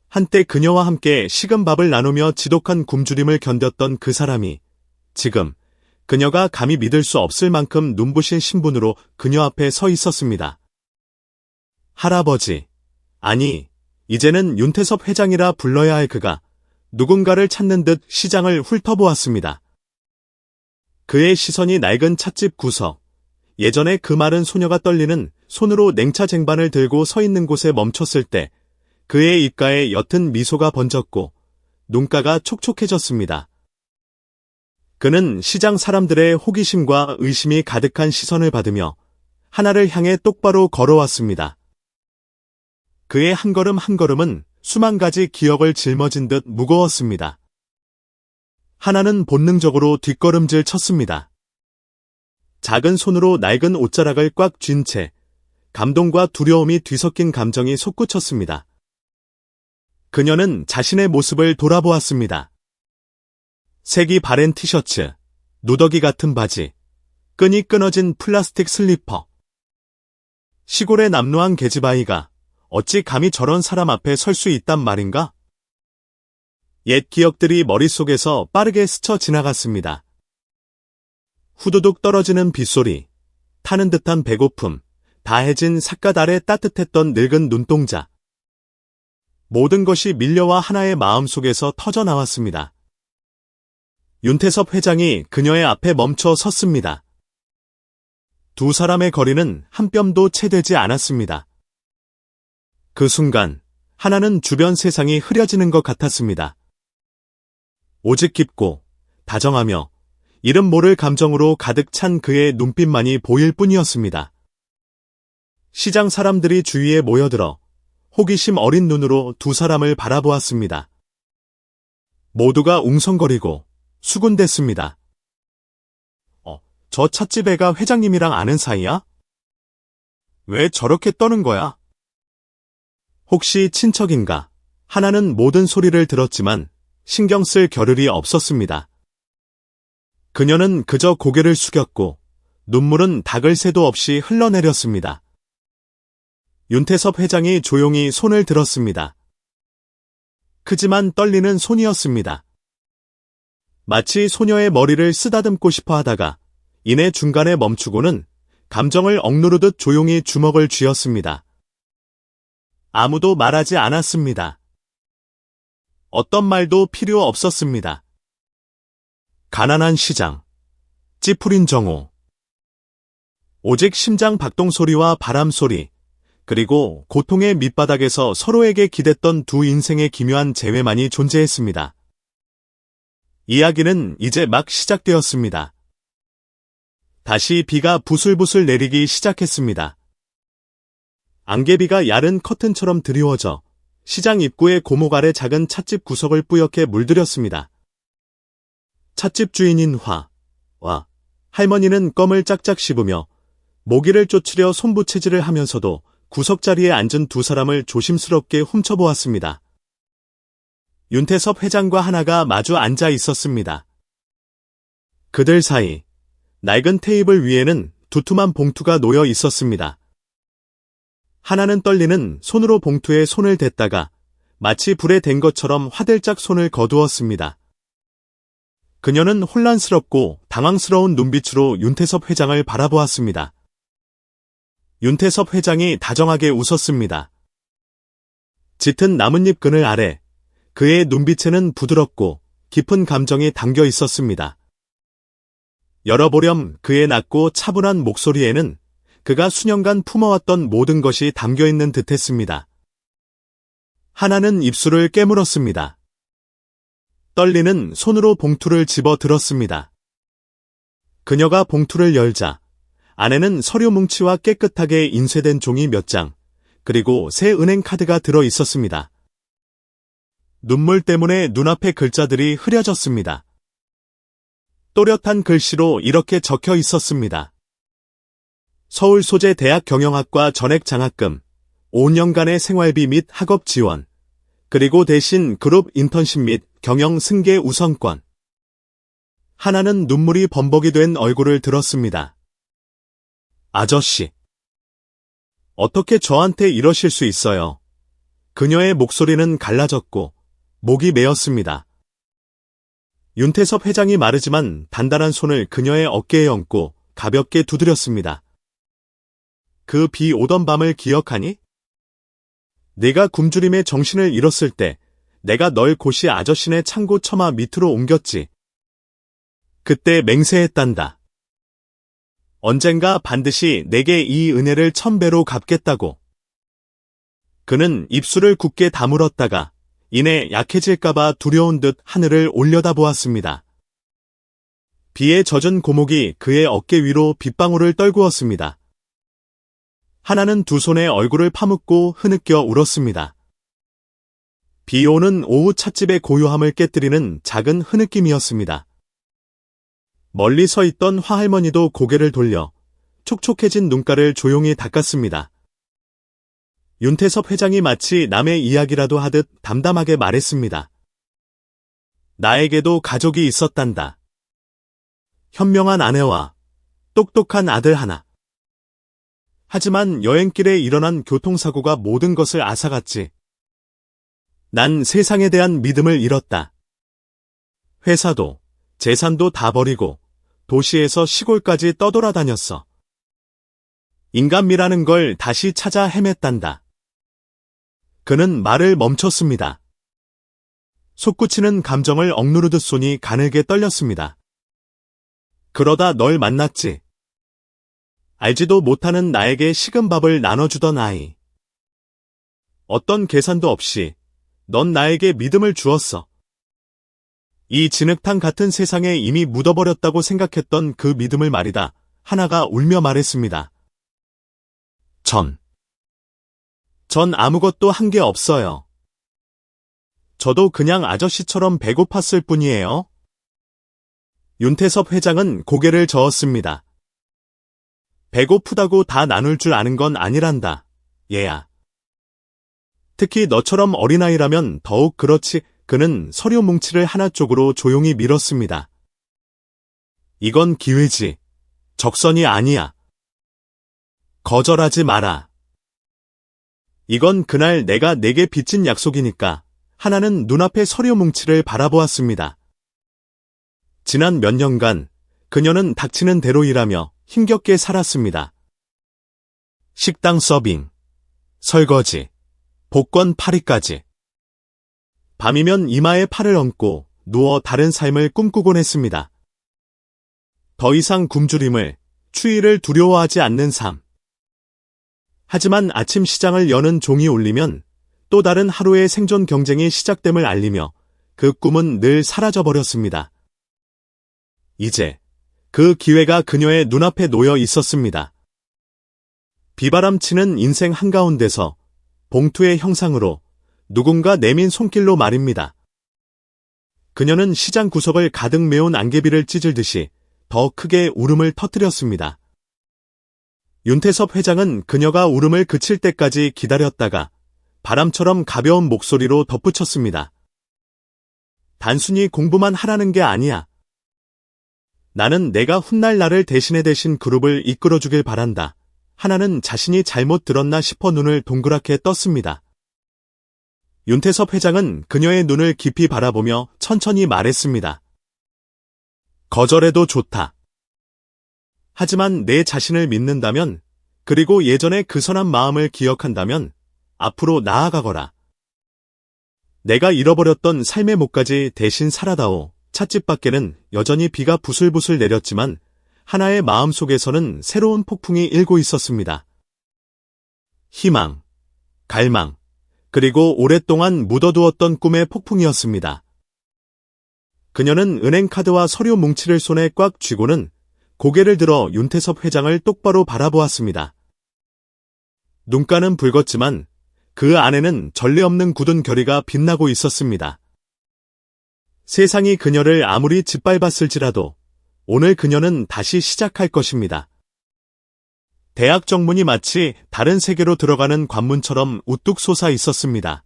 한때 그녀와 함께 식은 밥을 나누며 지독한 굶주림을 견뎠던 그 사람이 지금 그녀가 감히 믿을 수 없을 만큼 눈부신 신분으로 그녀 앞에 서 있었습니다. 할아버지, 아니, 이제는 윤태섭 회장이라 불러야 할 그가 누군가를 찾는 듯 시장을 훑어보았습니다. 그의 시선이 낡은 찻집 구석, 예전에 그 마른 소녀가 떨리는 손으로 냉차 쟁반을 들고 서 있는 곳에 멈췄을 때 그의 입가에 옅은 미소가 번졌고 눈가가 촉촉해졌습니다. 그는 시장 사람들의 호기심과 의심이 가득한 시선을 받으며 하나를 향해 똑바로 걸어왔습니다. 그의 한 걸음 한 걸음은 수만 가지 기억을 짊어진 듯 무거웠습니다. 하나는 본능적으로 뒷걸음질 쳤습니다. 작은 손으로 낡은 옷자락을 꽉 쥔 채 감동과 두려움이 뒤섞인 감정이 솟구쳤습니다. 그녀는 자신의 모습을 돌아보았습니다. 색이 바랜 티셔츠, 누더기 같은 바지, 끈이 끊어진 플라스틱 슬리퍼. 시골의 남루한 계집아이가 어찌 감히 저런 사람 앞에 설 수 있단 말인가? 옛 기억들이 머릿속에서 빠르게 스쳐 지나갔습니다. 후두둑 떨어지는 빗소리, 타는 듯한 배고픔, 다해진 삿갓 아래 따뜻했던 늙은 눈동자. 모든 것이 밀려와 하나의 마음속에서 터져나왔습니다. 윤태섭 회장이 그녀의 앞에 멈춰 섰습니다. 두 사람의 거리는 한 뼘도 채 되지 않았습니다. 그 순간 하나는 주변 세상이 흐려지는 것 같았습니다. 오직 깊고 다정하며 이름 모를 감정으로 가득 찬 그의 눈빛만이 보일 뿐이었습니다. 시장 사람들이 주위에 모여들어 호기심 어린 눈으로 두 사람을 바라보았습니다. 모두가 웅성거리고 수군댔습니다. 저 찻집 애가 회장님이랑 아는 사이야? 왜 저렇게 떠는 거야? 혹시 친척인가? 하나는 모든 소리를 들었지만 신경 쓸 겨를이 없었습니다. 그녀는 그저 고개를 숙였고 눈물은 닦을 새도 없이 흘러내렸습니다. 윤태섭 회장이 조용히 손을 들었습니다. 크지만 떨리는 손이었습니다. 마치 소녀의 머리를 쓰다듬고 싶어 하다가 이내 중간에 멈추고는 감정을 억누르듯 조용히 주먹을 쥐었습니다. 아무도 말하지 않았습니다. 어떤 말도 필요 없었습니다. 가난한 시장, 찌푸린 정오. 오직 심장 박동 소리와 바람 소리, 그리고 고통의 밑바닥에서 서로에게 기댔던 두 인생의 기묘한 재회만이 존재했습니다. 이야기는 이제 막 시작되었습니다. 다시 비가 부슬부슬 내리기 시작했습니다. 안개비가 얇은 커튼처럼 드리워져 시장 입구의 고목 아래 작은 찻집 구석을 뿌옇게 물들였습니다. 찻집 주인인 와 할머니는 껌을 짝짝 씹으며 모기를 쫓으려 손부채질을 하면서도 구석자리에 앉은 두 사람을 조심스럽게 훔쳐보았습니다. 윤태섭 회장과 하나가 마주 앉아 있었습니다. 그들 사이 낡은 테이블 위에는 두툼한 봉투가 놓여 있었습니다. 하나는 떨리는 손으로 봉투에 손을 댔다가 마치 불에 댄 것처럼 화들짝 손을 거두었습니다. 그녀는 혼란스럽고 당황스러운 눈빛으로 윤태섭 회장을 바라보았습니다. 윤태섭 회장이 다정하게 웃었습니다. 짙은 나뭇잎 그늘 아래 그의 눈빛에는 부드럽고 깊은 감정이 담겨 있었습니다. 열어보렴 그의 낮고 차분한 목소리에는 그가 수년간 품어왔던 모든 것이 담겨 있는 듯했습니다. 하나는 입술을 깨물었습니다. 떨리는 손으로 봉투를 집어 들었습니다. 그녀가 봉투를 열자 안에는 서류 뭉치와 깨끗하게 인쇄된 종이 몇 장, 그리고 새 은행 카드가 들어 있었습니다. 눈물 때문에 눈앞의 글자들이 흐려졌습니다. 또렷한 글씨로 이렇게 적혀 있었습니다. 서울소재대학 경영학과 전액 장학금, 5년간의 생활비 및 학업 지원, 그리고 대신 그룹 인턴십 및 경영 승계 우선권. 하나는 눈물이 범벅이 된 얼굴을 들었습니다. 아저씨. 어떻게 저한테 이러실 수 있어요? 그녀의 목소리는 갈라졌고 목이 메었습니다. 윤태섭 회장이 마르지만 단단한 손을 그녀의 어깨에 얹고 가볍게 두드렸습니다. 그 비 오던 밤을 기억하니? 네가 굶주림에 정신을 잃었을 때 내가 널 고시 아저씨네 창고 처마 밑으로 옮겼지. 그때 맹세했단다. 언젠가 반드시 내게 이 은혜를 1000배로 갚겠다고. 그는 입술을 굳게 다물었다가 이내 약해질까봐 두려운 듯 하늘을 올려다보았습니다. 비에 젖은 고목이 그의 어깨 위로 빗방울을 떨구었습니다. 하나는 두 손에 얼굴을 파묻고 흐느껴 울었습니다. 비 오는 오후 찻집의 고요함을 깨뜨리는 작은 흐느낌이었습니다. 멀리 서 있던 화할머니도 고개를 돌려 촉촉해진 눈가를 조용히 닦았습니다. 윤태섭 회장이 마치 남의 이야기라도 하듯 담담하게 말했습니다. 나에게도 가족이 있었단다. 현명한 아내와 똑똑한 아들 하나. 하지만 여행길에 일어난 교통사고가 모든 것을 앗아갔지. 난 세상에 대한 믿음을 잃었다. 회사도, 재산도 다 버리고 도시에서 시골까지 떠돌아다녔어. 인간미라는 걸 다시 찾아 헤맸단다. 그는 말을 멈췄습니다. 솟구치는 감정을 억누르듯 손이 가늘게 떨렸습니다. 그러다 널 만났지. 알지도 못하는 나에게 식은 밥을 나눠주던 아이. 어떤 계산도 없이 넌 나에게 믿음을 주었어. 이 진흙탕 같은 세상에 이미 묻어버렸다고 생각했던 그 믿음을 말이다. 하나가 울며 말했습니다. 전 아무것도 한 게 없어요. 저도 그냥 아저씨처럼 배고팠을 뿐이에요. 윤태섭 회장은 고개를 저었습니다. 배고프다고 다 나눌 줄 아는 건 아니란다, 얘야. 특히 너처럼 어린아이라면 더욱 그렇지. 그는 서류 뭉치를 하나 쪽으로 조용히 밀었습니다. 이건 기회지. 적선이 아니야. 거절하지 마라. 이건 그날 내가 내게 빚진 약속이니까. 하나는 눈앞의 서류 뭉치를 바라보았습니다. 지난 몇 년간 그녀는 닥치는 대로 일하며 힘겹게 살았습니다. 식당 서빙, 설거지, 복권 파리까지. 밤이면 이마에 팔을 얹고 누워 다른 삶을 꿈꾸곤 했습니다. 더 이상 굶주림을, 추위를 두려워하지 않는 삶. 하지만 아침 시장을 여는 종이 울리면 또 다른 하루의 생존 경쟁이 시작됨을 알리며 그 꿈은 늘 사라져버렸습니다. 이제 그 기회가 그녀의 눈앞에 놓여 있었습니다. 비바람치는 인생 한가운데서 봉투의 형상으로 누군가 내민 손길로 말입니다. 그녀는 시장 구석을 가득 메운 안개비를 찢을듯이 더 크게 울음을 터뜨렸습니다. 윤태섭 회장은 그녀가 울음을 그칠 때까지 기다렸다가 바람처럼 가벼운 목소리로 덧붙였습니다. 단순히 공부만 하라는 게 아니야. 나는 내가 훗날 나를 대신 그룹을 이끌어주길 바란다. 하나는 자신이 잘못 들었나 싶어 눈을 동그랗게 떴습니다. 윤태섭 회장은 그녀의 눈을 깊이 바라보며 천천히 말했습니다. 거절해도 좋다. 하지만 내 자신을 믿는다면, 그리고 예전의 그 선한 마음을 기억한다면 앞으로 나아가거라. 내가 잃어버렸던 삶의 목까지 대신 살아다오. 찻집 밖에는 여전히 비가 부슬부슬 내렸지만 하나의 마음속에서는 새로운 폭풍이 일고 있었습니다. 희망, 갈망, 그리고 오랫동안 묻어두었던 꿈의 폭풍이었습니다. 그녀는 은행카드와 서류 뭉치를 손에 꽉 쥐고는 고개를 들어 윤태섭 회장을 똑바로 바라보았습니다. 눈가는 붉었지만 그 안에는 전례 없는 굳은 결의가 빛나고 있었습니다. 세상이 그녀를 아무리 짓밟았을지라도 오늘 그녀는 다시 시작할 것입니다. 대학 정문이 마치 다른 세계로 들어가는 관문처럼 우뚝 솟아 있었습니다.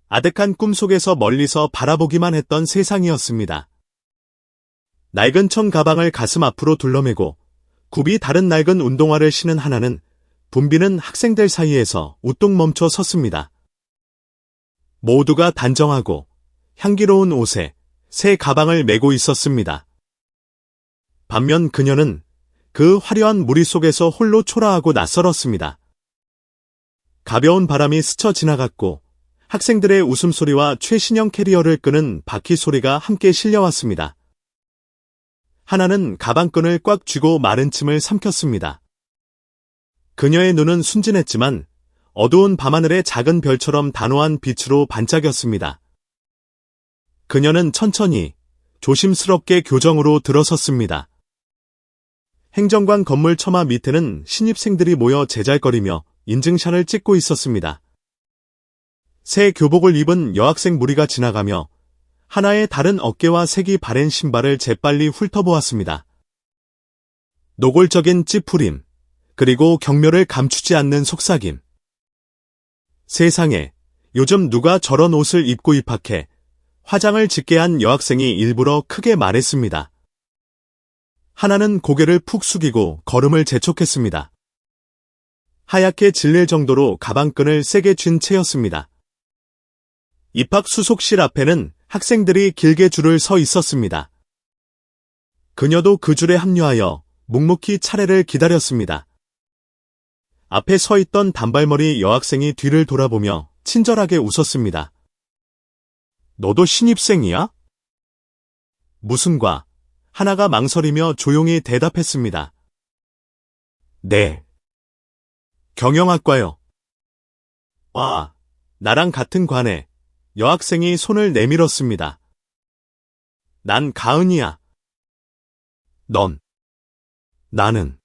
아득한 꿈속에서 멀리서 바라보기만 했던 세상이었습니다. 낡은 청 가방을 가슴 앞으로 둘러매고 굽이 다른 낡은 운동화를 신은 하나는 붐비는 학생들 사이에서 우뚝 멈춰 섰습니다. 모두가 단정하고 향기로운 옷에 새 가방을 메고 있었습니다. 반면 그녀는 그 화려한 무리 속에서 홀로 초라하고 낯설었습니다. 가벼운 바람이 스쳐 지나갔고 학생들의 웃음소리와 최신형 캐리어를 끄는 바퀴 소리가 함께 실려왔습니다. 하나는 가방끈을 꽉 쥐고 마른 침을 삼켰습니다. 그녀의 눈은 순진했지만 어두운 밤하늘의 작은 별처럼 단호한 빛으로 반짝였습니다. 그녀는 천천히 조심스럽게 교정으로 들어섰습니다. 행정관 건물 처마 밑에는 신입생들이 모여 제잘거리며 인증샷을 찍고 있었습니다. 새 교복을 입은 여학생 무리가 지나가며 하나의 다른 어깨와 색이 바랜 신발을 재빨리 훑어보았습니다. 노골적인 찌푸림, 그리고 경멸을 감추지 않는 속삭임. 세상에, 요즘 누가 저런 옷을 입고 입학해 화장을 짙게 한 여학생이 일부러 크게 말했습니다. 하나는 고개를 푹 숙이고 걸음을 재촉했습니다. 하얗게 질릴 정도로 가방끈을 세게 쥔 채였습니다. 입학 수속실 앞에는 학생들이 길게 줄을 서 있었습니다. 그녀도 그 줄에 합류하여 묵묵히 차례를 기다렸습니다. 앞에 서 있던 단발머리 여학생이 뒤를 돌아보며 친절하게 웃었습니다. 너도 신입생이야? 무슨 과? 하나가 망설이며 조용히 대답했습니다. 네. 경영학과요. 와, 나랑 같은 과네. 여학생이 손을 내밀었습니다. 난 가은이야. 넌. 나는.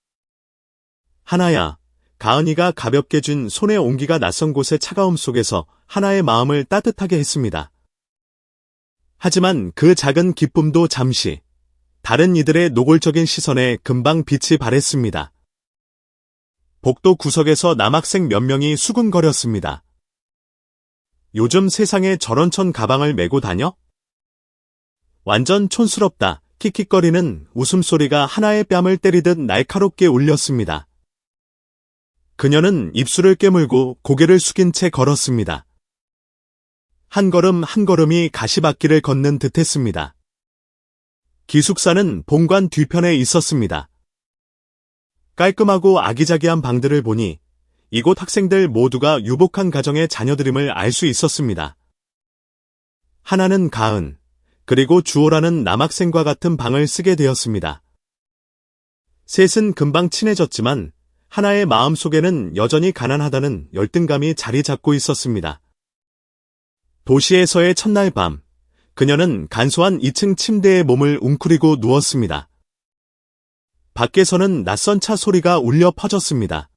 하나야. 가은이가 가볍게 쥔 손의 온기가 낯선 곳의 차가움 속에서 하나의 마음을 따뜻하게 했습니다. 하지만 그 작은 기쁨도 잠시, 다른 이들의 노골적인 시선에 금방 빛이 발했습니다. 복도 구석에서 남학생 몇 명이 수군거렸습니다. 요즘 세상에 저런 천 가방을 메고 다녀? 완전 촌스럽다. 킥킥거리는 웃음소리가 하나의 뺨을 때리듯 날카롭게 울렸습니다. 그녀는 입술을 깨물고 고개를 숙인 채 걸었습니다. 한 걸음 한 걸음이 가시밭길을 걷는 듯했습니다. 기숙사는 본관 뒤편에 있었습니다. 깔끔하고 아기자기한 방들을 보니 이곳 학생들 모두가 유복한 가정의 자녀들임을 알 수 있었습니다. 하나는 가은, 그리고 주호라는 남학생과 같은 방을 쓰게 되었습니다. 셋은 금방 친해졌지만 하나의 마음속에는 여전히 가난하다는 열등감이 자리 잡고 있었습니다. 도시에서의 첫날 밤, 그녀는 간소한 2층 침대에 몸을 웅크리고 누웠습니다. 밖에서는 낯선 차 소리가 울려 퍼졌습니다.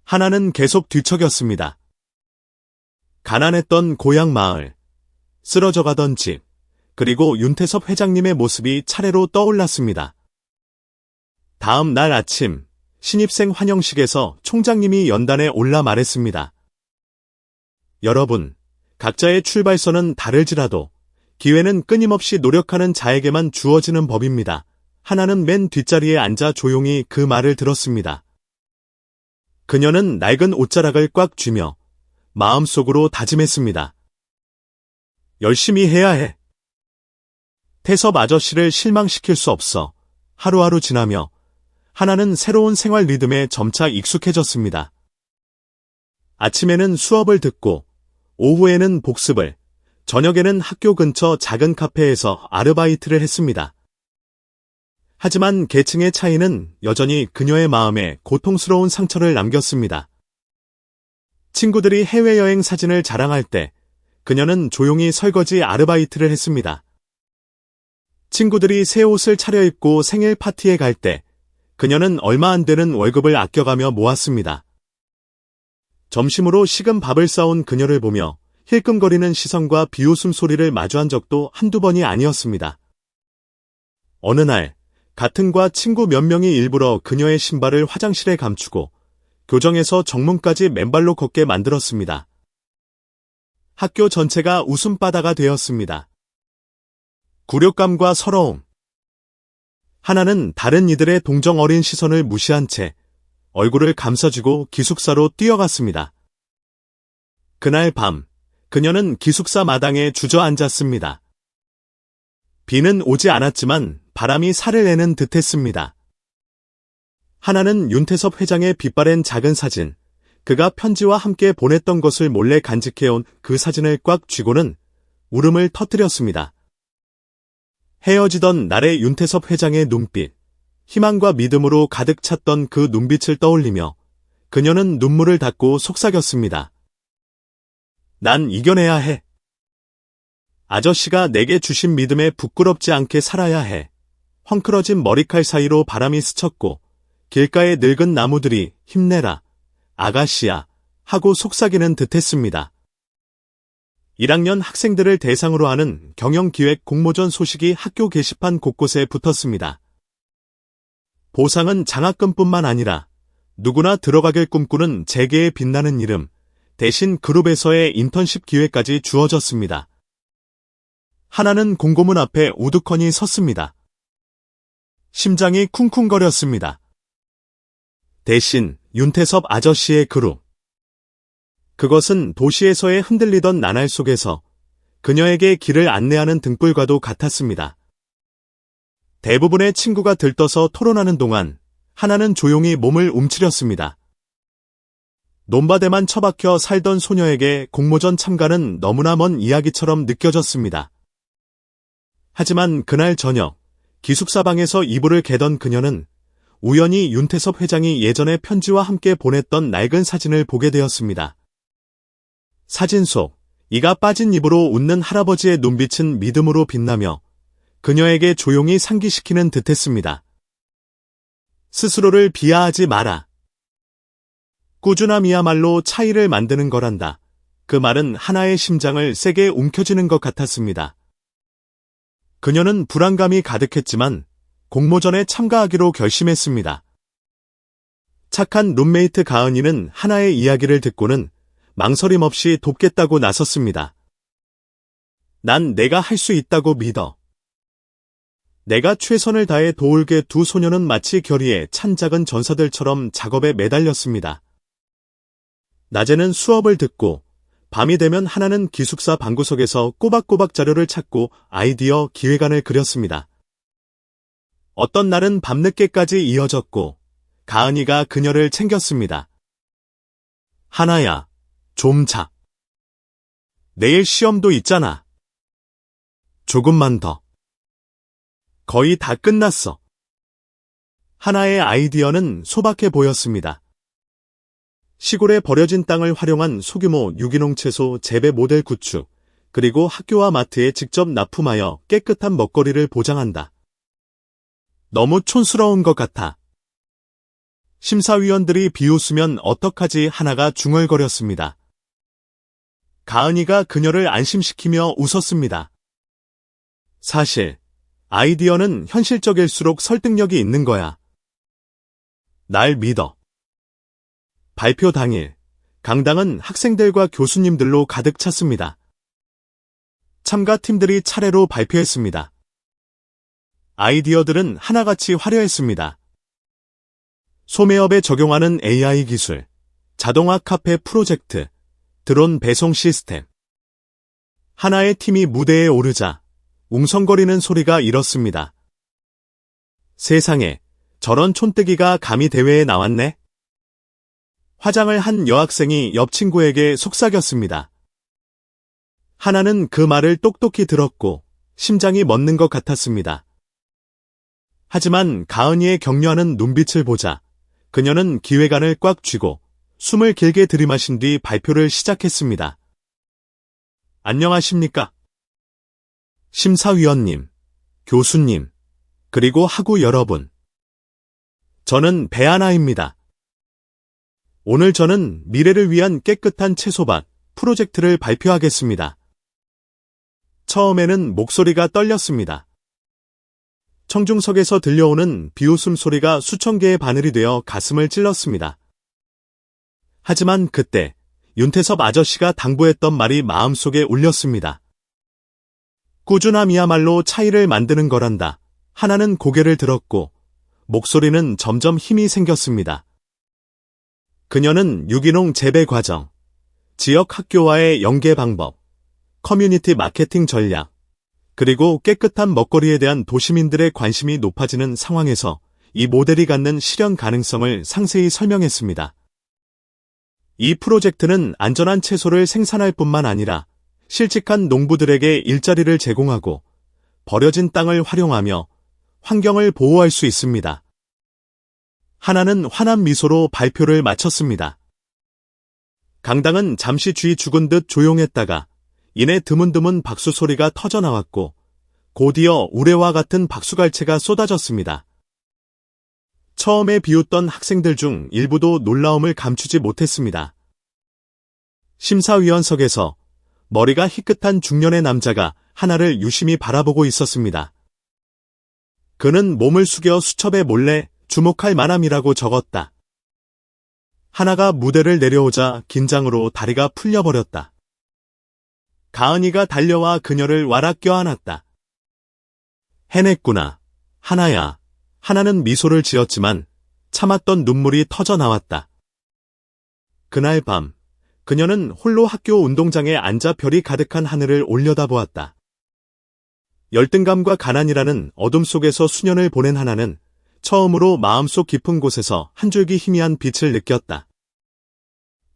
하나는 계속 뒤척였습니다. 가난했던 고향 마을, 쓰러져가던 집, 그리고 윤태섭 회장님의 모습이 차례로 떠올랐습니다. 다음 날 아침, 신입생 환영식에서 총장님이 연단에 올라 말했습니다. 여러분, 각자의 출발선은 다를지라도 기회는 끊임없이 노력하는 자에게만 주어지는 법입니다. 하나는 맨 뒷자리에 앉아 조용히 그 말을 들었습니다. 그녀는 낡은 옷자락을 꽉 쥐며 마음속으로 다짐했습니다. 열심히 해야 해. 태섭 아저씨를 실망시킬 수 없어. 하루하루 지나며 하나는 새로운 생활 리듬에 점차 익숙해졌습니다. 아침에는 수업을 듣고 오후에는 복습을, 저녁에는 학교 근처 작은 카페에서 아르바이트를 했습니다. 하지만 계층의 차이는 여전히 그녀의 마음에 고통스러운 상처를 남겼습니다. 친구들이 해외여행 사진을 자랑할 때 그녀는 조용히 설거지 아르바이트를 했습니다. 친구들이 새 옷을 차려입고 생일 파티에 갈 때 그녀는 얼마 안 되는 월급을 아껴가며 모았습니다. 점심으로 식은 밥을 싸온 그녀를 보며 힐끔거리는 시선과 비웃음 소리를 마주한 적도 한두 번이 아니었습니다. 어느 날, 같은 과 친구 몇 명이 일부러 그녀의 신발을 화장실에 감추고 교정에서 정문까지 맨발로 걷게 만들었습니다. 학교 전체가 웃음바다가 되었습니다. 굴욕감과 서러움. 하나는 다른 이들의 동정 어린 시선을 무시한 채 얼굴을 감싸주고 기숙사로 뛰어갔습니다. 그날 밤, 그녀는 기숙사 마당에 주저앉았습니다. 비는 오지 않았지만 바람이 살을 내는 듯했습니다. 하나는 윤태섭 회장의 빛바랜 작은 사진, 그가 편지와 함께 보냈던 것을 몰래 간직해온 그 사진을 꽉 쥐고는 울음을 터뜨렸습니다. 헤어지던 날의 윤태섭 회장의 눈빛, 희망과 믿음으로 가득 찼던 그 눈빛을 떠올리며 그녀는 눈물을 닦고 속삭였습니다. 난 이겨내야 해. 아저씨가 내게 주신 믿음에 부끄럽지 않게 살아야 해. 헝클어진 머리칼 사이로 바람이 스쳤고 길가의 늙은 나무들이 힘내라, 아가씨야 하고 속삭이는 듯했습니다. 1학년 학생들을 대상으로 하는 경영기획 공모전 소식이 학교 게시판 곳곳에 붙었습니다. 보상은 장학금뿐만 아니라 누구나 들어가길 꿈꾸는 재계의 빛나는 이름, 대신 그룹에서의 인턴십 기회까지 주어졌습니다. 하나는 공고문 앞에 우두커니 섰습니다. 심장이 쿵쿵거렸습니다. 대신 윤태섭 아저씨의 그룹. 그것은 도시에서의 흔들리던 나날 속에서 그녀에게 길을 안내하는 등불과도 같았습니다. 대부분의 친구가 들떠서 토론하는 동안 하나는 조용히 몸을 움츠렸습니다. 논밭에만 처박혀 살던 소녀에게 공모전 참가는 너무나 먼 이야기처럼 느껴졌습니다. 하지만 그날 저녁, 기숙사방에서 이불을 개던 그녀는 우연히 윤태섭 회장이 예전에 편지와 함께 보냈던 낡은 사진을 보게 되었습니다. 사진 속 이가 빠진 입으로 웃는 할아버지의 눈빛은 믿음으로 빛나며 그녀에게 조용히 상기시키는 듯했습니다. 스스로를 비하하지 마라. 꾸준함이야말로 차이를 만드는 거란다. 그 말은 하나의 심장을 세게 움켜쥐는 것 같았습니다. 그녀는 불안감이 가득했지만 공모전에 참가하기로 결심했습니다. 착한 룸메이트 가은이는 하나의 이야기를 듣고는 망설임 없이 돕겠다고 나섰습니다. 난 내가 할 수 있다고 믿어. 내가 최선을 다해 도울게 두 소녀는 마치 결의에 찬 작은 전사들처럼 작업에 매달렸습니다. 낮에는 수업을 듣고 밤이 되면 하나는 기숙사 방구석에서 꼬박꼬박 자료를 찾고 아이디어 기획안을 그렸습니다. 어떤 날은 밤늦게까지 이어졌고 가은이가 그녀를 챙겼습니다. 하나야, 좀 자. 내일 시험도 있잖아. 조금만 더. 거의 다 끝났어. 하나의 아이디어는 소박해 보였습니다. 시골에 버려진 땅을 활용한 소규모 유기농 채소 재배 모델 구축, 그리고 학교와 마트에 직접 납품하여 깨끗한 먹거리를 보장한다. 너무 촌스러운 것 같아. 심사위원들이 비웃으면 어떡하지 하나가 중얼거렸습니다. 가은이가 그녀를 안심시키며 웃었습니다. 사실 아이디어는 현실적일수록 설득력이 있는 거야. 날 믿어. 발표 당일, 강당은 학생들과 교수님들로 가득 찼습니다. 참가팀들이 차례로 발표했습니다. 아이디어들은 하나같이 화려했습니다. 소매업에 적용하는 AI 기술, 자동화 카페 프로젝트, 드론 배송 시스템. 하나의 팀이 무대에 오르자 웅성거리는 소리가 일었습니다. 세상에, 저런 촌뜨기가 감히 대회에 나왔네? 화장을 한 여학생이 옆 친구에게 속삭였습니다. 하나는 그 말을 똑똑히 들었고 심장이 멎는 것 같았습니다. 하지만 가은이의 격려하는 눈빛을 보자 그녀는 기획안을 꽉 쥐고 숨을 길게 들이마신 뒤 발표를 시작했습니다. 안녕하십니까? 심사위원님, 교수님, 그리고 학우 여러분. 저는 배하나입니다. 오늘 저는 미래를 위한 깨끗한 채소밭 프로젝트를 발표하겠습니다. 처음에는 목소리가 떨렸습니다. 청중석에서 들려오는 비웃음 소리가 수천 개의 바늘이 되어 가슴을 찔렀습니다. 하지만 그때 윤태섭 아저씨가 당부했던 말이 마음속에 울렸습니다. 꾸준함이야말로 차이를 만드는 거란다. 하나는 고개를 들었고 목소리는 점점 힘이 생겼습니다. 그녀는 유기농 재배 과정, 지역 학교와의 연계 방법, 커뮤니티 마케팅 전략, 그리고 깨끗한 먹거리에 대한 도시민들의 관심이 높아지는 상황에서 이 모델이 갖는 실현 가능성을 상세히 설명했습니다. 이 프로젝트는 안전한 채소를 생산할 뿐만 아니라 실직한 농부들에게 일자리를 제공하고 버려진 땅을 활용하며 환경을 보호할 수 있습니다. 하나는 환한 미소로 발표를 마쳤습니다. 강당은 잠시 쥐 죽은 듯 조용했다가 이내 드문드문 박수 소리가 터져나왔고 곧이어 우레와 같은 박수갈채가 쏟아졌습니다. 처음에 비웃던 학생들 중 일부도 놀라움을 감추지 못했습니다. 심사위원석에서 머리가 희끗한 중년의 남자가 하나를 유심히 바라보고 있었습니다. 그는 몸을 숙여 수첩에 몰래 주목할 만함이라고 적었다. 하나가 무대를 내려오자 긴장으로 다리가 풀려버렸다. 가은이가 달려와 그녀를 와락 껴안았다. 해냈구나. 하나야. 하나는 미소를 지었지만 참았던 눈물이 터져 나왔다. 그날 밤 그녀는 홀로 학교 운동장에 앉아 별이 가득한 하늘을 올려다보았다. 열등감과 가난이라는 어둠 속에서 수년을 보낸 하나는 처음으로 마음속 깊은 곳에서 한 줄기 희미한 빛을 느꼈다.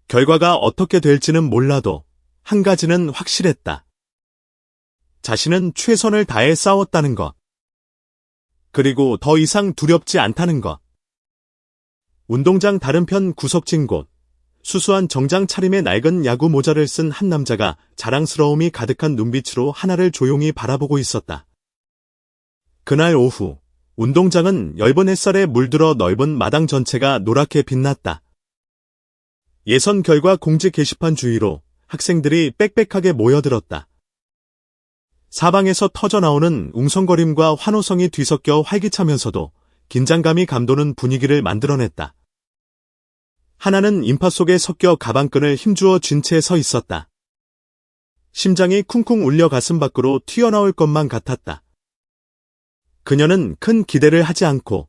결과가 어떻게 될지는 몰라도 한 가지는 확실했다. 자신은 최선을 다해 싸웠다는 것. 그리고 더 이상 두렵지 않다는 것. 운동장 다른 편 구석진 곳, 수수한 정장 차림의 낡은 야구 모자를 쓴 한 남자가 자랑스러움이 가득한 눈빛으로 하나를 조용히 바라보고 있었다. 그날 오후, 운동장은 엷은 햇살에 물들어 넓은 마당 전체가 노랗게 빛났다. 예선 결과 공지 게시판 주위로 학생들이 빽빽하게 모여들었다. 사방에서 터져나오는 웅성거림과 환호성이 뒤섞여 활기차면서도 긴장감이 감도는 분위기를 만들어냈다. 하나는 인파 속에 섞여 가방끈을 힘주어 쥔 채 서 있었다. 심장이 쿵쿵 울려 가슴 밖으로 튀어나올 것만 같았다. 그녀는 큰 기대를 하지 않고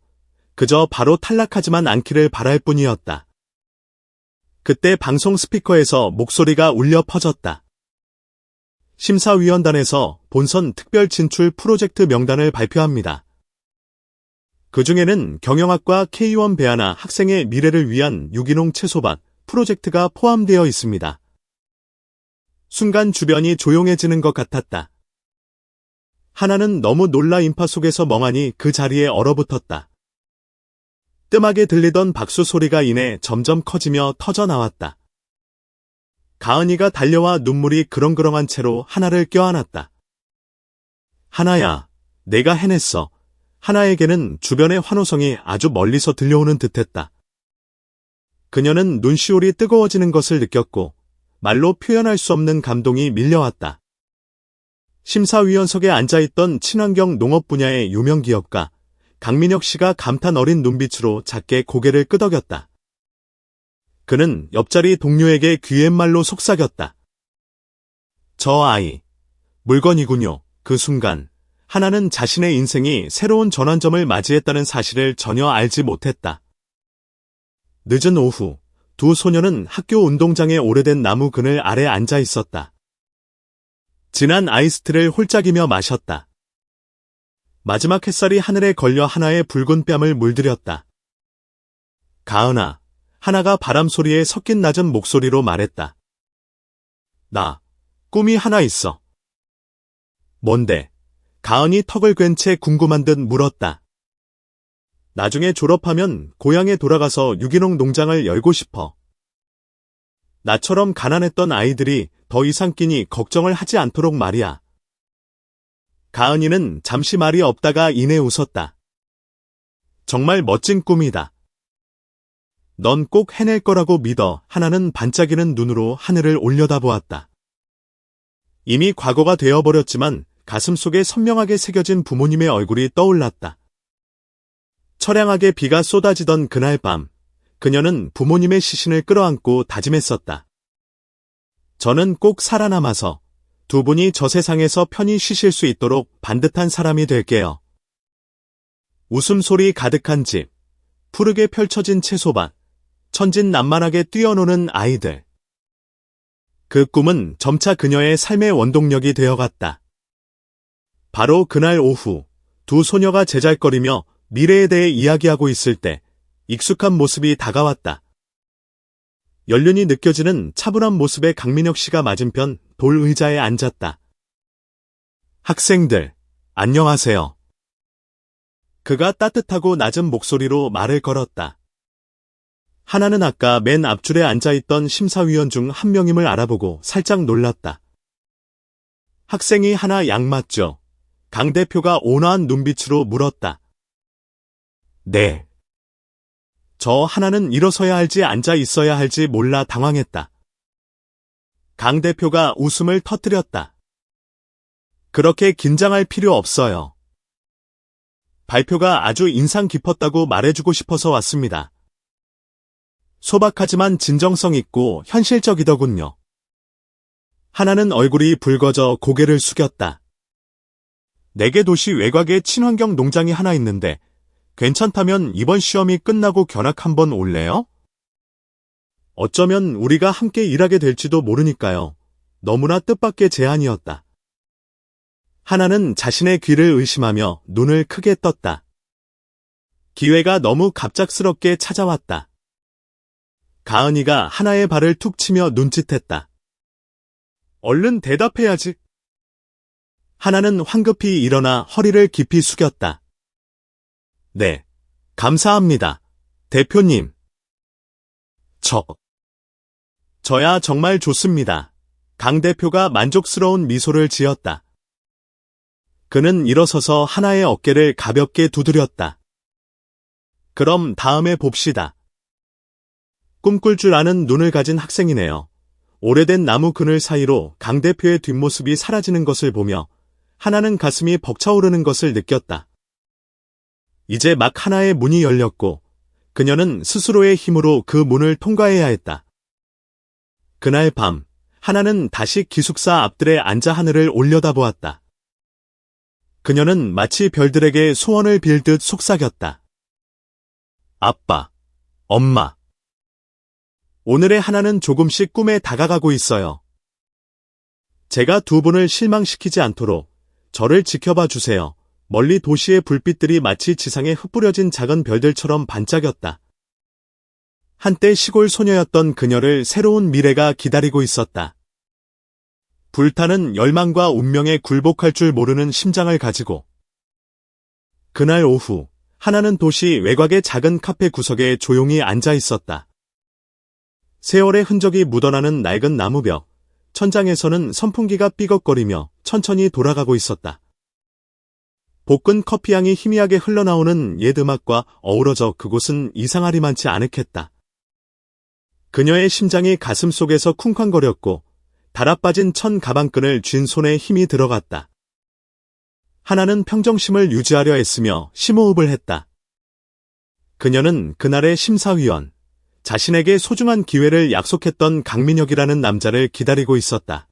그저 바로 탈락하지만 않기를 바랄 뿐이었다. 그때 방송 스피커에서 목소리가 울려 퍼졌다. 심사위원단에서 본선 특별 진출 프로젝트 명단을 발표합니다. 그 중에는 경영학과 K1 배하나 학생의 미래를 위한 유기농 채소밭 프로젝트가 포함되어 있습니다. 순간 주변이 조용해지는 것 같았다. 하나는 너무 놀라 인파 속에서 멍하니 그 자리에 얼어붙었다. 뜸하게 들리던 박수 소리가 이내 점점 커지며 터져나왔다. 가은이가 달려와 눈물이 그렁그렁한 채로 하나를 껴안았다. 하나야, 내가 해냈어. 하나에게는 주변의 환호성이 아주 멀리서 들려오는 듯했다. 그녀는 눈시울이 뜨거워지는 것을 느꼈고 말로 표현할 수 없는 감동이 밀려왔다. 심사위원석에 앉아있던 친환경 농업 분야의 유명 기업가 강민혁 씨가 감탄 어린 눈빛으로 작게 고개를 끄덕였다. 그는 옆자리 동료에게 귀옛말로 속삭였다. 저 아이, 물건이군요. 그 순간 하나는 자신의 인생이 새로운 전환점을 맞이했다는 사실을 전혀 알지 못했다. 늦은 오후, 두 소녀는 학교 운동장의 오래된 나무 그늘 아래 앉아 있었다. 진한 아이스티를 홀짝이며 마셨다. 마지막 햇살이 하늘에 걸려 하나의 붉은 뺨을 물들였다. 가은아, 하나가 바람 소리에 섞인 낮은 목소리로 말했다. 나 꿈이 하나 있어. 뭔데? 가은이 턱을 괜 채 궁금한 듯 물었다. 나중에 졸업하면 고향에 돌아가서 유기농 농장을 열고 싶어. 나처럼 가난했던 아이들이 더 이상 끼니 걱정을 하지 않도록 말이야. 가은이는 잠시 말이 없다가 이내 웃었다. 정말 멋진 꿈이다. 넌 꼭 해낼 거라고 믿어. 하나는 반짝이는 눈으로 하늘을 올려다보았다. 이미 과거가 되어버렸지만 가슴속에 선명하게 새겨진 부모님의 얼굴이 떠올랐다. 처량하게 비가 쏟아지던 그날 밤, 그녀는 부모님의 시신을 끌어안고 다짐했었다. 저는 꼭 살아남아서 두 분이 저 세상에서 편히 쉬실 수 있도록 반듯한 사람이 될게요. 웃음소리 가득한 집, 푸르게 펼쳐진 채소밭, 천진난만하게 뛰어노는 아이들. 그 꿈은 점차 그녀의 삶의 원동력이 되어갔다. 바로 그날 오후, 두 소녀가 제잘거리며 미래에 대해 이야기하고 있을 때 익숙한 모습이 다가왔다. 연륜이 느껴지는 차분한 모습의 강민혁 씨가 맞은편 돌 의자에 앉았다. 학생들, 안녕하세요. 그가 따뜻하고 낮은 목소리로 말을 걸었다. 하나는 아까 맨 앞줄에 앉아있던 심사위원 중 한 명임을 알아보고 살짝 놀랐다. 학생이 하나 양 맞죠? 강 대표가 온화한 눈빛으로 물었다. 네. 저 하나는 일어서야 할지 앉아 있어야 할지 몰라 당황했다. 강 대표가 웃음을 터뜨렸다. 그렇게 긴장할 필요 없어요. 발표가 아주 인상 깊었다고 말해주고 싶어서 왔습니다. 소박하지만 진정성 있고 현실적이더군요. 하나는 얼굴이 붉어져 고개를 숙였다. 내게 도시 외곽에 친환경 농장이 하나 있는데 괜찮다면 이번 시험이 끝나고 견학 한번 올래요? 어쩌면 우리가 함께 일하게 될지도 모르니까요. 너무나 뜻밖의 제안이었다. 하나는 자신의 귀를 의심하며 눈을 크게 떴다. 기회가 너무 갑작스럽게 찾아왔다. 가은이가 하나의 발을 툭 치며 눈짓했다. 얼른 대답해야지. 하나는 황급히 일어나 허리를 깊이 숙였다. 네, 감사합니다. 대표님. 저야 정말 좋습니다. 강 대표가 만족스러운 미소를 지었다. 그는 일어서서 하나의 어깨를 가볍게 두드렸다. 그럼 다음에 봅시다. 꿈꿀 줄 아는 눈을 가진 학생이네요. 오래된 나무 그늘 사이로 강 대표의 뒷모습이 사라지는 것을 보며 하나는 가슴이 벅차오르는 것을 느꼈다. 이제 막 하나의 문이 열렸고 그녀는 스스로의 힘으로 그 문을 통과해야 했다. 그날 밤 하나는 다시 기숙사 앞들에 앉아 하늘을 올려다보았다. 그녀는 마치 별들에게 소원을 빌듯 속삭였다. 아빠, 엄마. 오늘의 하나는 조금씩 꿈에 다가가고 있어요. 제가 두 분을 실망시키지 않도록 저를 지켜봐 주세요. 멀리 도시의 불빛들이 마치 지상에 흩뿌려진 작은 별들처럼 반짝였다. 한때 시골 소녀였던 그녀를 새로운 미래가 기다리고 있었다. 불타는 열망과 운명에 굴복할 줄 모르는 심장을 가지고. 그날 오후, 하나는 도시 외곽의 작은 카페 구석에 조용히 앉아 있었다. 세월의 흔적이 묻어나는 낡은 나무벽, 천장에서는 선풍기가 삐걱거리며 천천히 돌아가고 있었다. 볶은 커피향이 희미하게 흘러나오는 옛 음악과 어우러져 그곳은 이상하리만치 아늑했다. 그녀의 심장이 가슴 속에서 쿵쾅거렸고 달아빠진 천 가방끈을 쥔 손에 힘이 들어갔다. 하나는 평정심을 유지하려 애쓰며 심호흡을 했다. 그녀는 그날의 심사위원, 자신에게 소중한 기회를 약속했던 강민혁이라는 남자를 기다리고 있었다.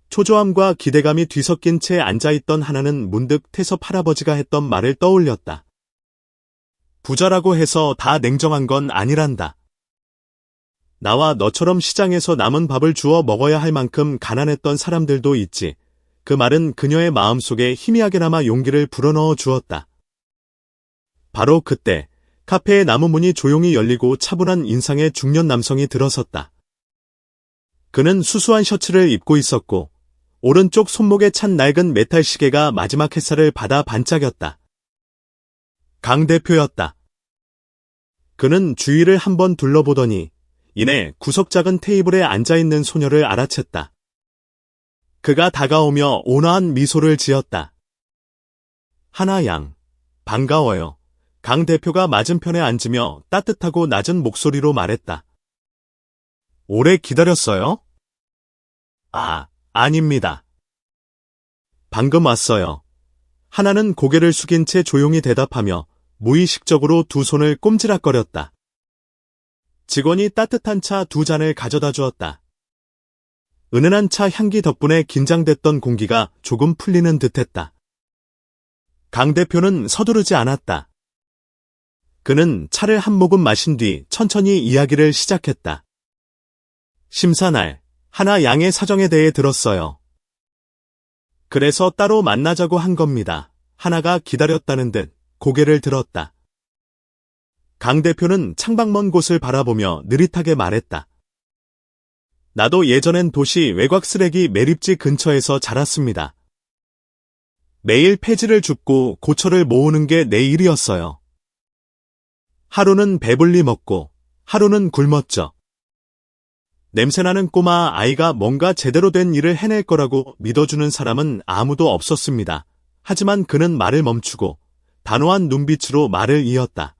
초조함과 기대감이 뒤섞인 채 앉아있던 하나는 문득 태섭 할아버지가 했던 말을 떠올렸다. 부자라고 해서 다 냉정한 건 아니란다. 나와 너처럼 시장에서 남은 밥을 주워 먹어야 할 만큼 가난했던 사람들도 있지. 그 말은 그녀의 마음속에 희미하게나마 용기를 불어넣어 주었다. 바로 그때 카페의 나무 문이 조용히 열리고 차분한 인상의 중년 남성이 들어섰다. 그는 수수한 셔츠를 입고 있었고 오른쪽 손목에 찬 낡은 메탈 시계가 마지막 햇살을 받아 반짝였다. 강 대표였다. 그는 주위를 한번 둘러보더니 이내 구석 작은 테이블에 앉아있는 소녀를 알아챘다. 그가 다가오며 온화한 미소를 지었다. 하나 양, 반가워요. 강 대표가 맞은편에 앉으며 따뜻하고 낮은 목소리로 말했다. 오래 기다렸어요? 아닙니다. 방금 왔어요. 하나는 고개를 숙인 채 조용히 대답하며 무의식적으로 두 손을 꼼지락거렸다. 직원이 따뜻한 차 두 잔을 가져다 주었다. 은은한 차 향기 덕분에 긴장됐던 공기가 조금 풀리는 듯했다. 강 대표는 서두르지 않았다. 그는 차를 한 모금 마신 뒤 천천히 이야기를 시작했다. 심사날, 하나 양의 사정에 대해 들었어요. 그래서 따로 만나자고 한 겁니다. 하나가 기다렸다는 듯 고개를 들었다. 강 대표는 창밖먼 곳을 바라보며 느릿하게 말했다. 나도 예전엔 도시 외곽 쓰레기 매립지 근처에서 자랐습니다. 매일 폐지를 줍고 고철을 모으는 게 내 일이었어요. 하루는 배불리 먹고 하루는 굶었죠. 냄새나는 꼬마 아이가 뭔가 제대로 된 일을 해낼 거라고 믿어주는 사람은 아무도 없었습니다. 하지만 그는 말을 멈추고 단호한 눈빛으로 말을 이었다.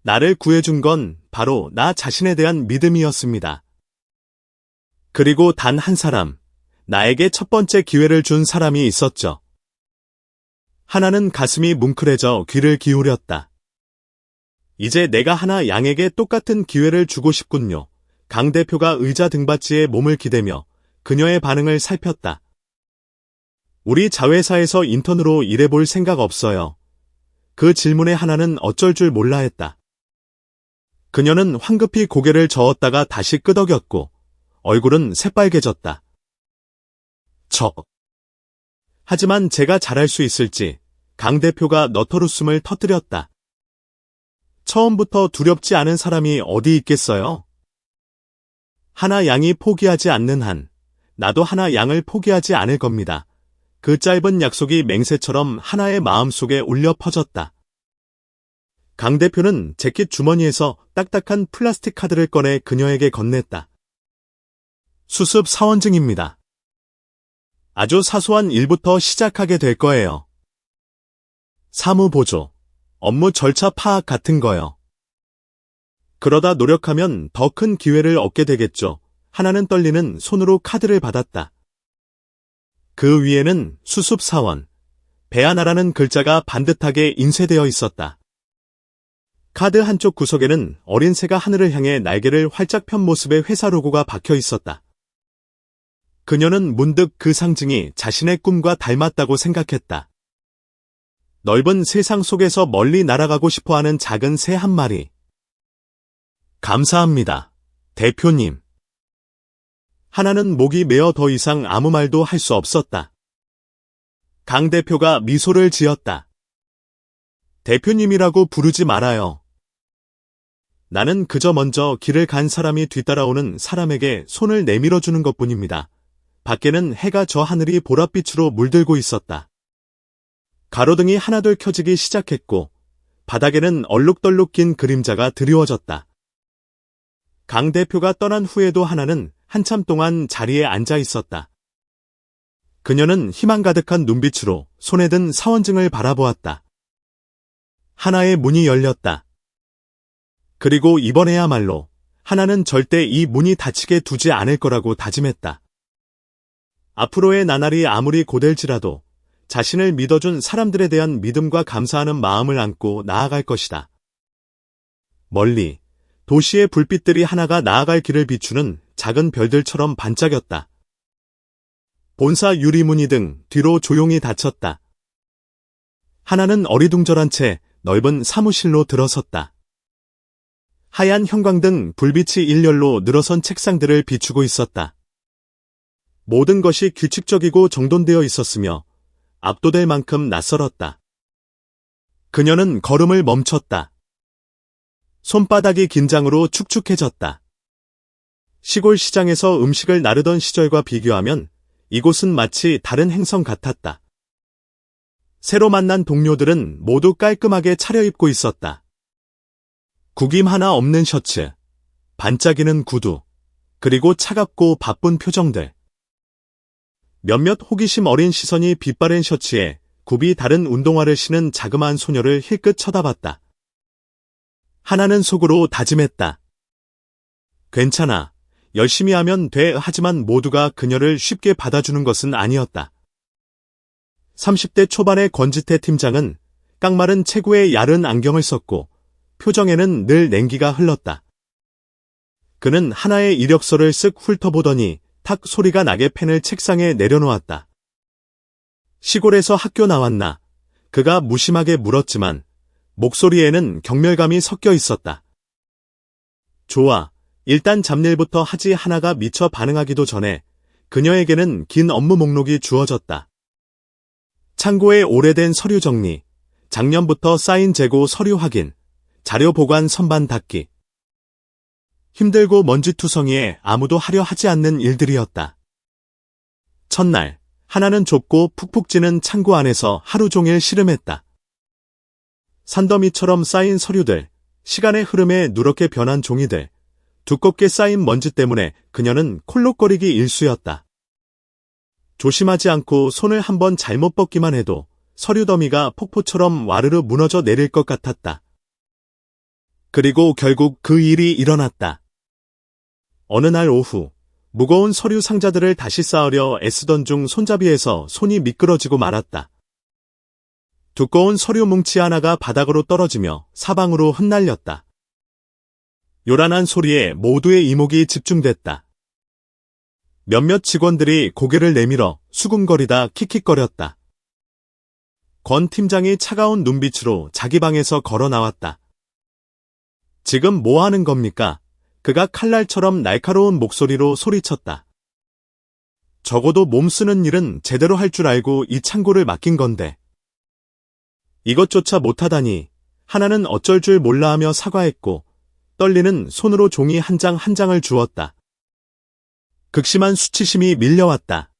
나를 구해준 건 바로 나 자신에 대한 믿음이었습니다. 그리고 단 한 사람, 나에게 첫 번째 기회를 준 사람이 있었죠. 하나는 가슴이 뭉클해져 귀를 기울였다. 이제 내가 하나 양에게 똑같은 기회를 주고 싶군요. 강 대표가 의자 등받이에 몸을 기대며 그녀의 반응을 살폈다. 우리 자회사에서 인턴으로 일해볼 생각 없어요. 그 질문에 하나는 어쩔 줄 몰라 했다. 그녀는 황급히 고개를 저었다가 다시 끄덕였고 얼굴은 새빨개졌다. 하지만 제가 잘할 수 있을지 강 대표가 너털웃음을 터뜨렸다. 처음부터 두렵지 않은 사람이 어디 있겠어요? 하나 양이 포기하지 않는 한 나도 하나 양을 포기하지 않을 겁니다. 그 짧은 약속이 맹세처럼 하나의 마음속에 울려 퍼졌다. 강 대표는 재킷 주머니에서 딱딱한 플라스틱 카드를 꺼내 그녀에게 건넸다. 수습 사원증입니다. 아주 사소한 일부터 시작하게 될 거예요. 사무보조, 업무 절차 파악 같은 거요. 그러다 노력하면 더 큰 기회를 얻게 되겠죠. 하나는 떨리는 손으로 카드를 받았다. 그 위에는 수습사원, 배아나라는 글자가 반듯하게 인쇄되어 있었다. 카드 한쪽 구석에는 어린 새가 하늘을 향해 날개를 활짝 편 모습의 회사 로고가 박혀 있었다. 그녀는 문득 그 상징이 자신의 꿈과 닮았다고 생각했다. 넓은 세상 속에서 멀리 날아가고 싶어하는 작은 새 한 마리. 감사합니다, 대표님. 하나는 목이 메어 더 이상 아무 말도 할 수 없었다. 강 대표가 미소를 지었다. 대표님이라고 부르지 말아요. 나는 그저 먼저 길을 간 사람이 뒤따라오는 사람에게 손을 내밀어주는 것뿐입니다. 밖에는 해가 저 하늘이 보랏빛으로 물들고 있었다. 가로등이 하나둘 켜지기 시작했고 바닥에는 얼룩덜룩 긴 그림자가 드리워졌다. 강 대표가 떠난 후에도 하나는 한참 동안 자리에 앉아 있었다. 그녀는 희망 가득한 눈빛으로 손에 든 사원증을 바라보았다. 하나의 문이 열렸다. 그리고 이번에야말로 하나는 절대 이 문이 닫히게 두지 않을 거라고 다짐했다. 앞으로의 나날이 아무리 고될지라도 자신을 믿어준 사람들에 대한 믿음과 감사하는 마음을 안고 나아갈 것이다. 멀리 도시의 불빛들이 하나가 나아갈 길을 비추는 작은 별들처럼 반짝였다. 본사 유리문이 등 뒤로 조용히 닫혔다. 하나는 어리둥절한 채 넓은 사무실로 들어섰다. 하얀 형광등 불빛이 일렬로 늘어선 책상들을 비추고 있었다. 모든 것이 규칙적이고 정돈되어 있었으며 압도될 만큼 낯설었다. 그녀는 걸음을 멈췄다. 손바닥이 긴장으로 축축해졌다. 시골 시장에서 음식을 나르던 시절과 비교하면 이곳은 마치 다른 행성 같았다. 새로 만난 동료들은 모두 깔끔하게 차려입고 있었다. 구김 하나 없는 셔츠, 반짝이는 구두, 그리고 차갑고 바쁜 표정들. 몇몇 호기심 어린 시선이 빛바랜 셔츠에 굽이 다른 운동화를 신은 자그마한 소녀를 힐끗 쳐다봤다. 하나는 속으로 다짐했다. 괜찮아. 열심히 하면 돼. 하지만 모두가 그녀를 쉽게 받아주는 것은 아니었다. 30대 초반의 권지태 팀장은 깡마른 체구에 야른 안경을 썼고 표정에는 늘 냉기가 흘렀다. 그는 하나의 이력서를 쓱 훑어보더니 탁 소리가 나게 펜을 책상에 내려놓았다. 시골에서 학교 나왔나? 그가 무심하게 물었지만 목소리에는 경멸감이 섞여 있었다. 좋아. 일단 잡일부터 하지. 하나가 미처 반응하기도 전에 그녀에게는 긴 업무 목록이 주어졌다. 창고에 오래된 서류 정리, 작년부터 쌓인 재고 서류 확인, 자료 보관 선반 닦기. 힘들고 먼지투성이에 아무도 하려 하지 않는 일들이었다. 첫날, 하나는 좁고 푹푹 찌는 창고 안에서 하루 종일 씨름했다. 산더미처럼 쌓인 서류들, 시간의 흐름에 누렇게 변한 종이들, 두껍게 쌓인 먼지 때문에 그녀는 콜록거리기 일쑤였다. 조심하지 않고 손을 한번 잘못 뻗기만 해도 서류 더미가 폭포처럼 와르르 무너져 내릴 것 같았다. 그리고 결국 그 일이 일어났다. 어느 날 오후, 무거운 서류 상자들을 다시 쌓으려 애쓰던 중 손잡이에서 손이 미끄러지고 말았다. 두꺼운 서류 뭉치 하나가 바닥으로 떨어지며 사방으로 흩날렸다. 요란한 소리에 모두의 이목이 집중됐다. 몇몇 직원들이 고개를 내밀어 수군거리다 킥킥거렸다. 권 팀장이 차가운 눈빛으로 자기 방에서 걸어 나왔다. 지금 뭐 하는 겁니까? 그가 칼날처럼 날카로운 목소리로 소리쳤다. 적어도 몸 쓰는 일은 제대로 할 줄 알고 이 창고를 맡긴 건데. 이것조차 못하다니. 하나는 어쩔 줄 몰라 하며 사과했고 떨리는 손으로 종이 한 장 한 장을 주웠다. 극심한 수치심이 밀려왔다.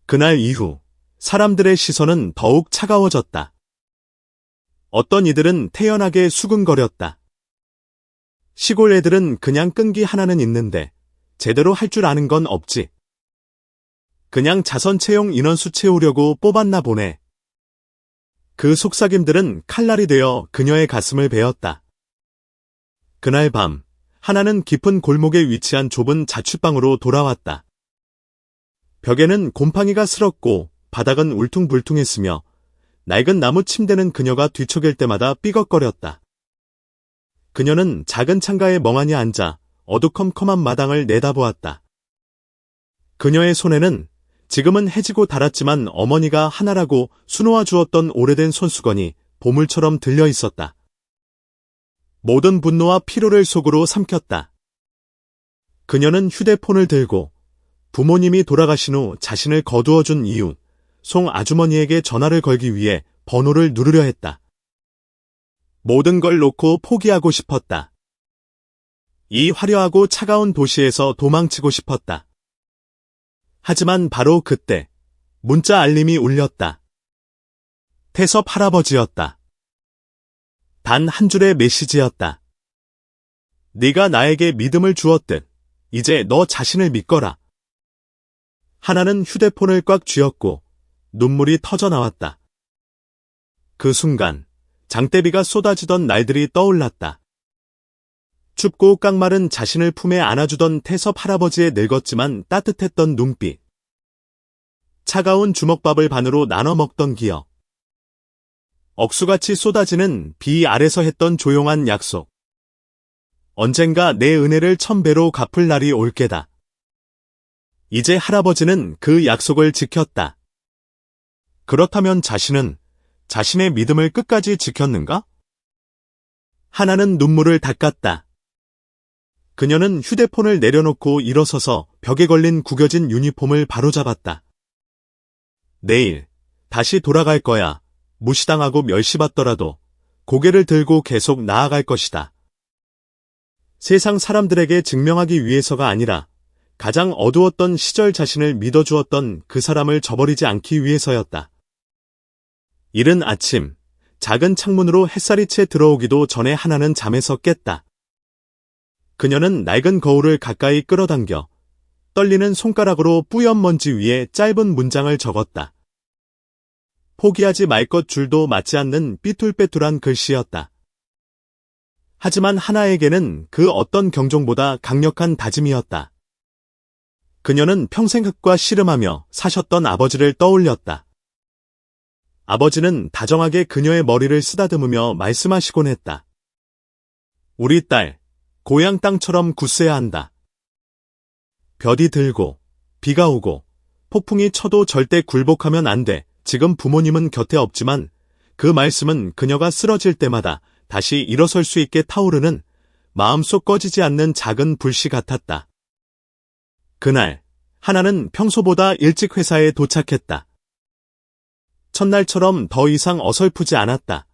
그날 이후 사람들의 시선은 더욱 차가워졌다. 어떤 이들은 태연하게 수근거렸다. 시골 애들은 그냥 끈기 하나는 있는데 제대로 할 줄 아는 건 없지. 그냥 자선 채용 인원수 채우려고 뽑았나 보네. 그 속삭임들은 칼날이 되어 그녀의 가슴을 베었다. 그날 밤, 하나는 깊은 골목에 위치한 좁은 자취방으로 돌아왔다. 벽에는 곰팡이가 슬었고 바닥은 울퉁불퉁했으며 낡은 나무 침대는 그녀가 뒤척일 때마다 삐걱거렸다. 그녀는 작은 창가에 멍하니 앉아 어두컴컴한 마당을 내다보았다. 그녀의 손에는 지금은 해지고 닳았지만 어머니가 하나라고 수놓아 주었던 오래된 손수건이 보물처럼 들려 있었다. 모든 분노와 피로를 속으로 삼켰다. 그녀는 휴대폰을 들고 부모님이 돌아가신 후 자신을 거두어준 이웃, 송 아주머니에게 전화를 걸기 위해 번호를 누르려 했다. 모든 걸 놓고 포기하고 싶었다. 이 화려하고 차가운 도시에서 도망치고 싶었다. 하지만 바로 그때 문자 알림이 울렸다. 태섭 할아버지였다. 단 한 줄의 메시지였다. 네가 나에게 믿음을 주었듯 이제 너 자신을 믿거라. 하나는 휴대폰을 꽉 쥐었고 눈물이 터져 나왔다. 그 순간 장대비가 쏟아지던 날들이 떠올랐다. 춥고 깡마른 자신을 품에 안아주던 태섭 할아버지의 늙었지만 따뜻했던 눈빛. 차가운 주먹밥을 반으로 나눠 먹던 기억. 억수같이 쏟아지는 비 아래서 했던 조용한 약속. 언젠가 내 은혜를 1000배로 갚을 날이 올 게다. 이제 할아버지는 그 약속을 지켰다. 그렇다면 자신은 자신의 믿음을 끝까지 지켰는가? 하나는 눈물을 닦았다. 그녀는 휴대폰을 내려놓고 일어서서 벽에 걸린 구겨진 유니폼을 바로잡았다. 내일 다시 돌아갈 거야. 무시당하고 멸시받더라도 고개를 들고 계속 나아갈 것이다. 세상 사람들에게 증명하기 위해서가 아니라 가장 어두웠던 시절 자신을 믿어주었던 그 사람을 저버리지 않기 위해서였다. 이른 아침, 작은 창문으로 햇살이 채 들어오기도 전에 하나는 잠에서 깼다. 그녀는 낡은 거울을 가까이 끌어당겨 떨리는 손가락으로 뿌연 먼지 위에 짧은 문장을 적었다. 포기하지 말 것 줄도 맞지 않는 삐뚤빼뚤한 글씨였다. 하지만 하나에게는 그 어떤 경종보다 강력한 다짐이었다. 그녀는 평생 흙과 씨름하며 사셨던 아버지를 떠올렸다. 아버지는 다정하게 그녀의 머리를 쓰다듬으며 말씀하시곤 했다. 우리 딸, 고향 땅처럼 굳세야 한다. 볕이 들고, 비가 오고, 폭풍이 쳐도 절대 굴복하면 안 돼. 지금 부모님은 곁에 없지만 그 말씀은 그녀가 쓰러질 때마다 다시 일어설 수 있게 타오르는 마음속 꺼지지 않는 작은 불씨 같았다. 그날, 하나는 평소보다 일찍 회사에 도착했다. 첫날처럼 더 이상 어설프지 않았다.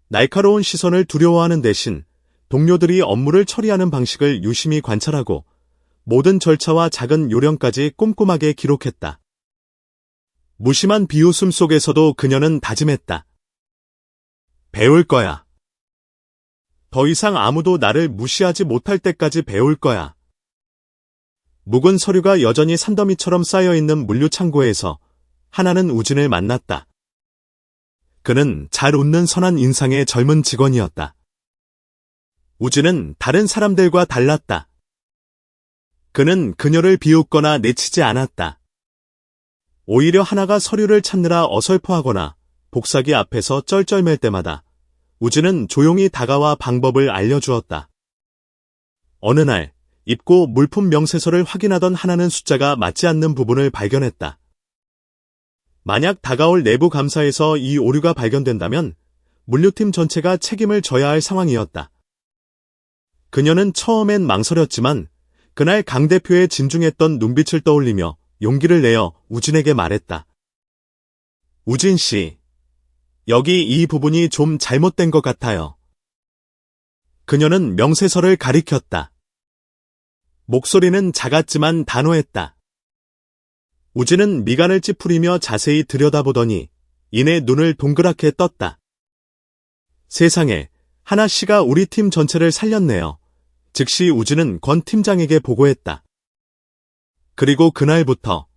날카로운 시선을 두려워하는 대신 동료들이 업무를 처리하는 방식을 유심히 관찰하고 모든 절차와 작은 요령까지 꼼꼼하게 기록했다. 무심한 비웃음 속에서도 그녀는 다짐했다. 배울 거야. 더 이상 아무도 나를 무시하지 못할 때까지 배울 거야. 묵은 서류가 여전히 산더미처럼 쌓여있는 물류창고에서 하나는 우진을 만났다. 그는 잘 웃는 선한 인상의 젊은 직원이었다. 우진은 다른 사람들과 달랐다. 그는 그녀를 비웃거나 내치지 않았다. 오히려 하나가 서류를 찾느라 어설퍼하거나 복사기 앞에서 쩔쩔맬 때마다 우진은 조용히 다가와 방법을 알려주었다. 어느 날 입고 물품 명세서를 확인하던 하나는 숫자가 맞지 않는 부분을 발견했다. 만약 다가올 내부 감사에서 이 오류가 발견된다면 물류팀 전체가 책임을 져야 할 상황이었다. 그녀는 처음엔 망설였지만 그날 강 대표의 진중했던 눈빛을 떠올리며 용기를 내어 우진에게 말했다. 우진 씨, 여기 이 부분이 좀 잘못된 것 같아요. 그녀는 명세서를 가리켰다. 목소리는 작았지만 단호했다. 우진은 미간을 찌푸리며 자세히 들여다보더니 이내 눈을 동그랗게 떴다. 세상에, 하나 씨가 우리 팀 전체를 살렸네요. 즉시 우진은 권 팀장에게 보고했다. 그리고 그날부터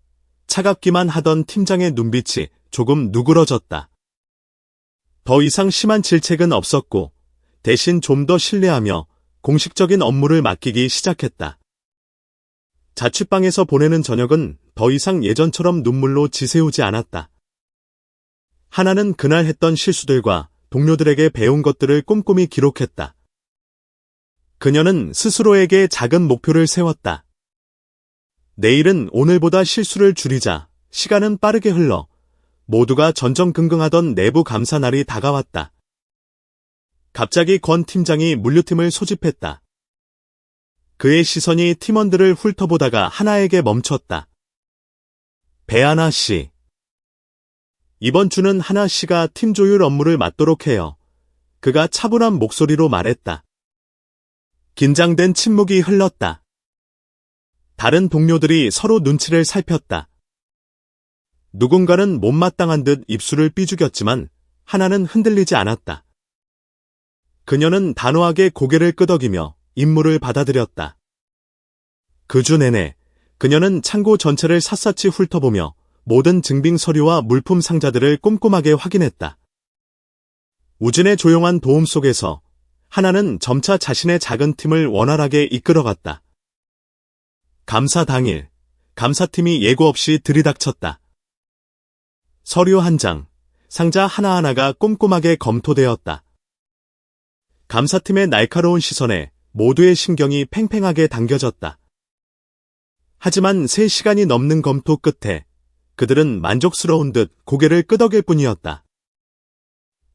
차갑기만 하던 팀장의 눈빛이 조금 누그러졌다. 더 이상 심한 질책은 없었고 대신 좀 더 신뢰하며 공식적인 업무를 맡기기 시작했다. 자취방에서 보내는 저녁은 더 이상 예전처럼 눈물로 지새우지 않았다. 하나는 그날 했던 실수들과 동료들에게 배운 것들을 꼼꼼히 기록했다. 그녀는 스스로에게 작은 목표를 세웠다. 내일은 오늘보다 실수를 줄이자. 시간은 빠르게 흘러 모두가 전전긍긍하던 내부 감사 날이 다가왔다. 갑자기 권 팀장이 물류팀을 소집했다. 그의 시선이 팀원들을 훑어보다가 하나에게 멈췄다. 배하나 씨. 이번 주는 하나 씨가 팀 조율 업무를 맡도록 해요. 그가 차분한 목소리로 말했다. 긴장된 침묵이 흘렀다. 다른 동료들이 서로 눈치를 살폈다. 누군가는 못마땅한 듯 입술을 삐죽였지만 하나는 흔들리지 않았다. 그녀는 단호하게 고개를 끄덕이며 임무를 받아들였다. 그 주 내내 그녀는 창고 전체를 샅샅이 훑어보며 모든 증빙 서류와 물품 상자들을 꼼꼼하게 확인했다. 우진의 조용한 도움 속에서 하나는 점차 자신의 작은 팀을 원활하게 이끌어갔다. 감사 당일, 감사팀이 예고 없이 들이닥쳤다. 서류 한 장, 상자 하나하나가 꼼꼼하게 검토되었다. 감사팀의 날카로운 시선에 모두의 신경이 팽팽하게 당겨졌다. 하지만 3시간이 넘는 검토 끝에 그들은 만족스러운 듯 고개를 끄덕일 뿐이었다.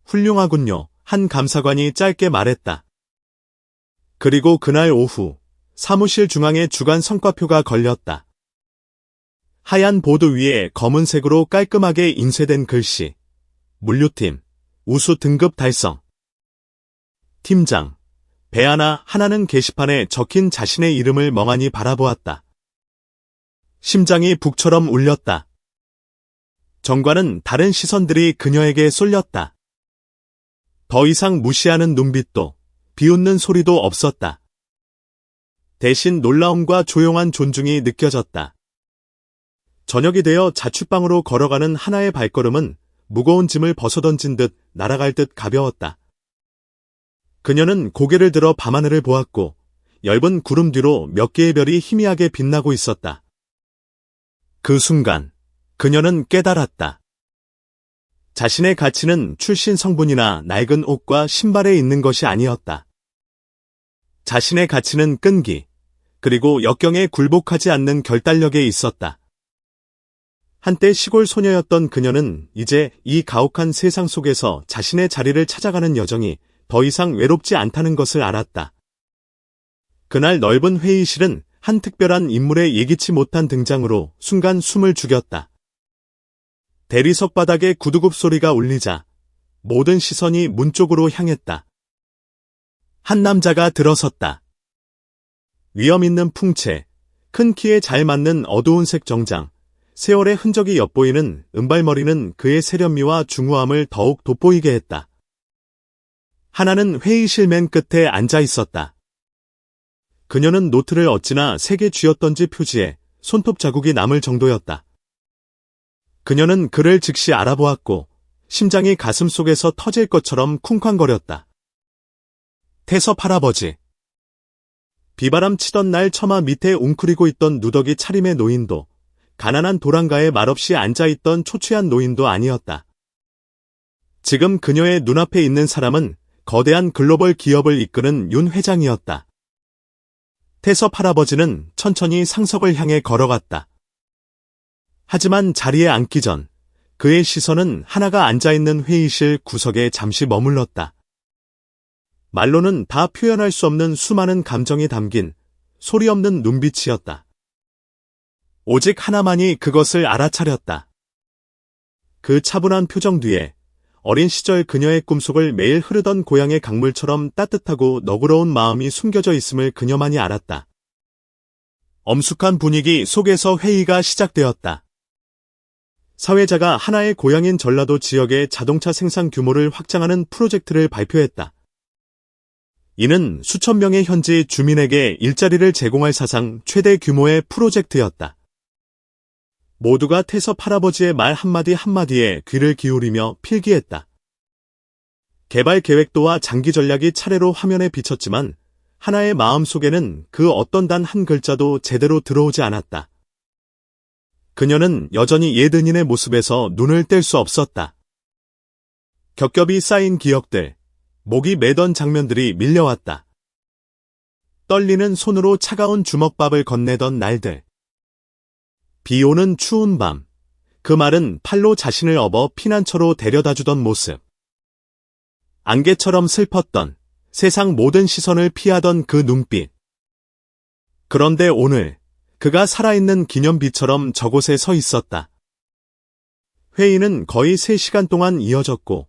훌륭하군요, 한 감사관이 짧게 말했다. 그리고 그날 오후 사무실 중앙에 주간 성과표가 걸렸다. 하얀 보드 위에 검은색으로 깔끔하게 인쇄된 글씨. 물류팀, 우수 등급 달성. 팀장, 배 하나 하나는 게시판에 적힌 자신의 이름을 멍하니 바라보았다. 심장이 북처럼 울렸다. 정과는 다른 시선들이 그녀에게 쏠렸다. 더 이상 무시하는 눈빛도 비웃는 소리도 없었다. 대신 놀라움과 조용한 존중이 느껴졌다. 저녁이 되어 자취방으로 걸어가는 하나의 발걸음은 무거운 짐을 벗어던진 듯 날아갈 듯 가벼웠다. 그녀는 고개를 들어 밤하늘을 보았고 엷은 구름 뒤로 몇 개의 별이 희미하게 빛나고 있었다. 그 순간 그녀는 깨달았다. 자신의 가치는 출신 성분이나 낡은 옷과 신발에 있는 것이 아니었다. 자신의 가치는 끈기, 그리고 역경에 굴복하지 않는 결단력에 있었다. 한때 시골 소녀였던 그녀는 이제 이 가혹한 세상 속에서 자신의 자리를 찾아가는 여정이 더 이상 외롭지 않다는 것을 알았다. 그날 넓은 회의실은 한 특별한 인물의 예기치 못한 등장으로 순간 숨을 죽였다. 대리석 바닥에 구두굽 소리가 울리자 모든 시선이 문 쪽으로 향했다. 한 남자가 들어섰다. 위험 있는 풍채, 큰 키에 잘 맞는 어두운 색 정장, 세월의 흔적이 엿보이는 은발머리는 그의 세련미와 중후함을 더욱 돋보이게 했다. 하나는 회의실 맨 끝에 앉아 있었다. 그녀는 노트를 어찌나 세게 쥐었던지 표지에 손톱 자국이 남을 정도였다. 그녀는 그를 즉시 알아보았고 심장이 가슴속에서 터질 것처럼 쿵쾅거렸다. 태섭 할아버지. 비바람 치던 날 처마 밑에 웅크리고 있던 누더기 차림의 노인도 가난한 도랑가에 말없이 앉아있던 초췌한 노인도 아니었다. 지금 그녀의 눈앞에 있는 사람은 거대한 글로벌 기업을 이끄는 윤 회장이었다. 태섭 할아버지는 천천히 상석을 향해 걸어갔다. 하지만 자리에 앉기 전 그의 시선은 하나가 앉아있는 회의실 구석에 잠시 머물렀다. 말로는 다 표현할 수 없는 수많은 감정이 담긴 소리 없는 눈빛이었다. 오직 하나만이 그것을 알아차렸다. 그 차분한 표정 뒤에 어린 시절 그녀의 꿈속을 매일 흐르던 고향의 강물처럼 따뜻하고 너그러운 마음이 숨겨져 있음을 그녀만이 알았다. 엄숙한 분위기 속에서 회의가 시작되었다. 사회자가 하나의 고향인 전라도 지역의 자동차 생산 규모를 확장하는 프로젝트를 발표했다. 이는 수천 명의 현지 주민에게 일자리를 제공할 사상 최대 규모의 프로젝트였다. 모두가 태섭 할아버지의 말 한마디 한마디에 귀를 기울이며 필기했다. 개발 계획도와 장기 전략이 차례로 화면에 비쳤지만 하나의 마음속에는 그 어떤 단 한 글자도 제대로 들어오지 않았다. 그녀는 여전히 예든인의 모습에서 눈을 뗄 수 없었다. 겹겹이 쌓인 기억들, 목이 메던 장면들이 밀려왔다. 떨리는 손으로 차가운 주먹밥을 건네던 날들. 비 오는 추운 밤, 그 말은 팔로 자신을 업어 피난처로 데려다주던 모습. 안개처럼 슬펐던, 세상 모든 시선을 피하던 그 눈빛. 그런데 오늘, 그가 살아있는 기념비처럼 저곳에 서 있었다. 회의는 거의 3시간 동안 이어졌고,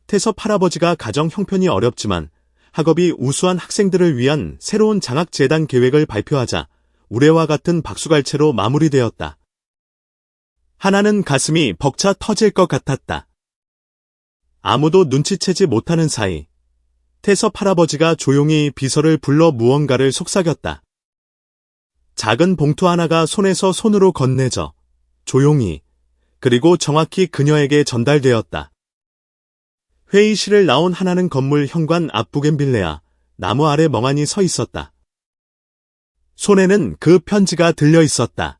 태섭 할아버지가 가정 형편이 어렵지만 학업이 우수한 학생들을 위한 새로운 장학재단 계획을 발표하자 우레와 같은 박수갈채로 마무리되었다. 하나는 가슴이 벅차 터질 것 같았다. 아무도 눈치채지 못하는 사이 태섭 할아버지가 조용히 비서를 불러 무언가를 속삭였다. 작은 봉투 하나가 손에서 손으로 건네져 조용히 그리고 정확히 그녀에게 전달되었다. 회의실을 나온 하나는 건물 현관 앞 부겐빌레아 나무 아래 멍하니 서 있었다. 손에는 그 편지가 들려 있었다.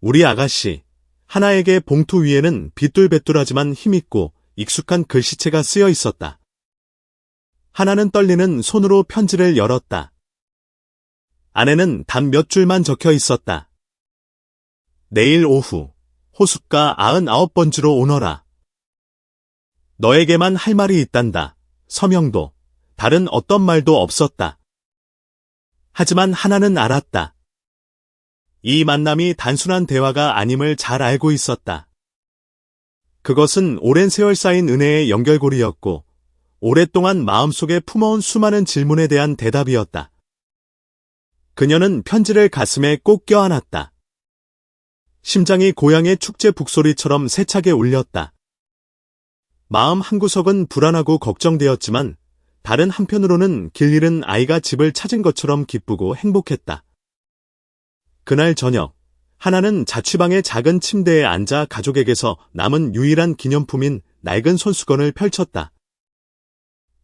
우리 아가씨, 하나에게 봉투 위에는 비뚤배뚤하지만 힘있고 익숙한 글씨체가 쓰여 있었다. 하나는 떨리는 손으로 편지를 열었다. 안에는 단 몇 줄만 적혀 있었다. 내일 오후 호숫가 99번지로 오너라. 너에게만 할 말이 있단다. 서명도 다른 어떤 말도 없었다. 하지만 하나는 알았다. 이 만남이 단순한 대화가 아님을 잘 알고 있었다. 그것은 오랜 세월 쌓인 은혜의 연결고리였고 오랫동안 마음속에 품어온 수많은 질문에 대한 대답이었다. 그녀는 편지를 가슴에 꼭 껴안았다. 심장이 고향의 축제 북소리처럼 세차게 울렸다. 마음 한구석은 불안하고 걱정되었지만 다른 한편으로는 길 잃은 아이가 집을 찾은 것처럼 기쁘고 행복했다. 그날 저녁, 하나는 자취방의 작은 침대에 앉아 가족에게서 남은 유일한 기념품인 낡은 손수건을 펼쳤다.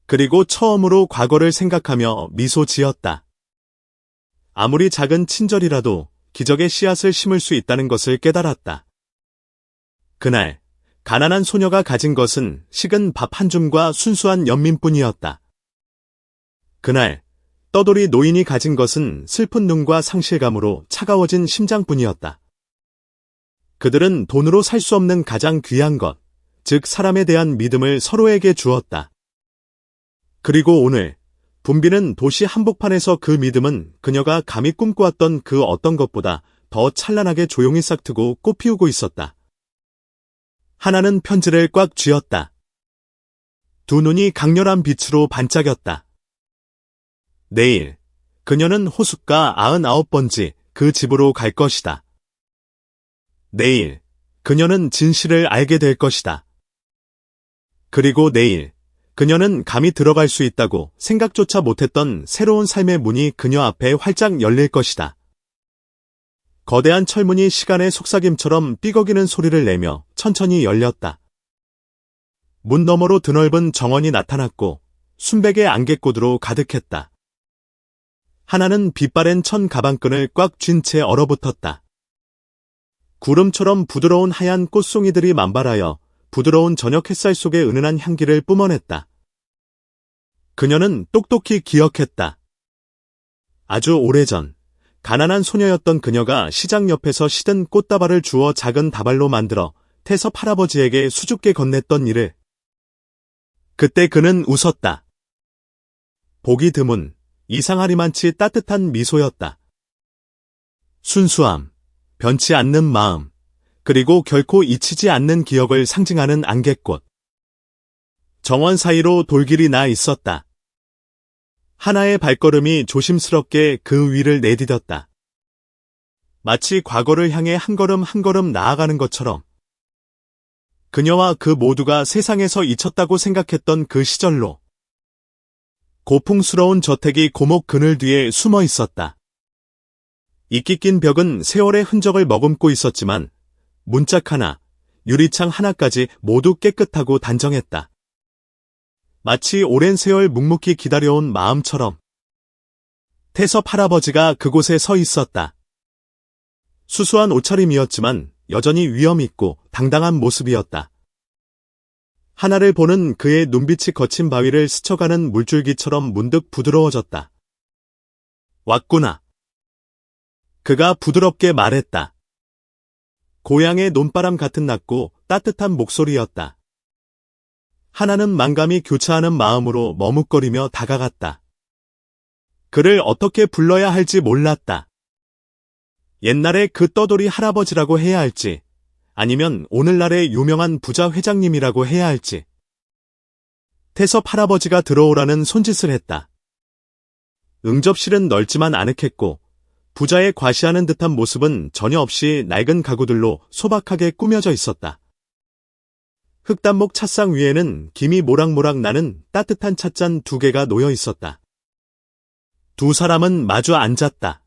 그리고 처음으로 과거를 생각하며 미소 지었다. 아무리 작은 친절이라도 기적의 씨앗을 심을 수 있다는 것을 깨달았다. 그날, 가난한 소녀가 가진 것은 식은 밥 한 줌과 순수한 연민뿐이었다. 그날, 떠돌이 노인이 가진 것은 슬픈 눈과 상실감으로 차가워진 심장뿐이었다. 그들은 돈으로 살 수 없는 가장 귀한 것, 즉 사람에 대한 믿음을 서로에게 주었다. 그리고 오늘, 붐비는 도시 한복판에서 그 믿음은 그녀가 감히 꿈꿔왔던 그 어떤 것보다 더 찬란하게 조용히 싹트고 꽃피우고 있었다. 하나는 편지를 꽉 쥐었다. 두 눈이 강렬한 빛으로 반짝였다. 내일, 그녀는 호숫가 99번지 그 집으로 갈 것이다. 내일, 그녀는 진실을 알게 될 것이다. 그리고 내일, 그녀는 감히 들어갈 수 있다고 생각조차 못했던 새로운 삶의 문이 그녀 앞에 활짝 열릴 것이다. 거대한 철문이 시간의 속삭임처럼 삐걱이는 소리를 내며 천천히 열렸다. 문 너머로 드넓은 정원이 나타났고 순백의 안개꽃으로 가득했다. 하나는 빛바랜 천 가방끈을 꽉 쥔 채 얼어붙었다. 구름처럼 부드러운 하얀 꽃송이들이 만발하여 부드러운 저녁 햇살 속에 은은한 향기를 뿜어냈다. 그녀는 똑똑히 기억했다. 아주 오래전, 가난한 소녀였던 그녀가 시장 옆에서 시든 꽃다발을 주워 작은 다발로 만들어 태섭 할아버지에게 수줍게 건넸던 일을. 그때 그는 웃었다. 보기 드문, 이상하리만치 따뜻한 미소였다. 순수함, 변치 않는 마음, 그리고 결코 잊히지 않는 기억을 상징하는 안개꽃. 정원 사이로 돌길이 나 있었다. 하나의 발걸음이 조심스럽게 그 위를 내디뎠다. 마치 과거를 향해 한 걸음 한 걸음 나아가는 것처럼. 그녀와 그 모두가 세상에서 잊혔다고 생각했던 그 시절로. 고풍스러운 저택이 고목 그늘 뒤에 숨어 있었다. 이끼 낀 벽은 세월의 흔적을 머금고 있었지만 문짝 하나, 유리창 하나까지 모두 깨끗하고 단정했다. 마치 오랜 세월 묵묵히 기다려온 마음처럼. 태섭 할아버지가 그곳에 서 있었다. 수수한 옷차림이었지만 여전히 위엄 있고 당당한 모습이었다. 하나를 보는 그의 눈빛이 거친 바위를 스쳐가는 물줄기처럼 문득 부드러워졌다. 왔구나. 그가 부드럽게 말했다. 고향의 논바람 같은 낮고 따뜻한 목소리였다. 하나는 만감이 교차하는 마음으로 머뭇거리며 다가갔다. 그를 어떻게 불러야 할지 몰랐다. 옛날에 그 떠돌이 할아버지라고 해야 할지, 아니면 오늘날의 유명한 부자 회장님이라고 해야 할지. 태섭 할아버지가 들어오라는 손짓을 했다. 응접실은 넓지만 아늑했고 부자의 과시하는 듯한 모습은 전혀 없이 낡은 가구들로 소박하게 꾸며져 있었다. 흑단목 찻상 위에는 김이 모락모락 나는 따뜻한 찻잔 2개가 놓여 있었다. 두 사람은 마주 앉았다.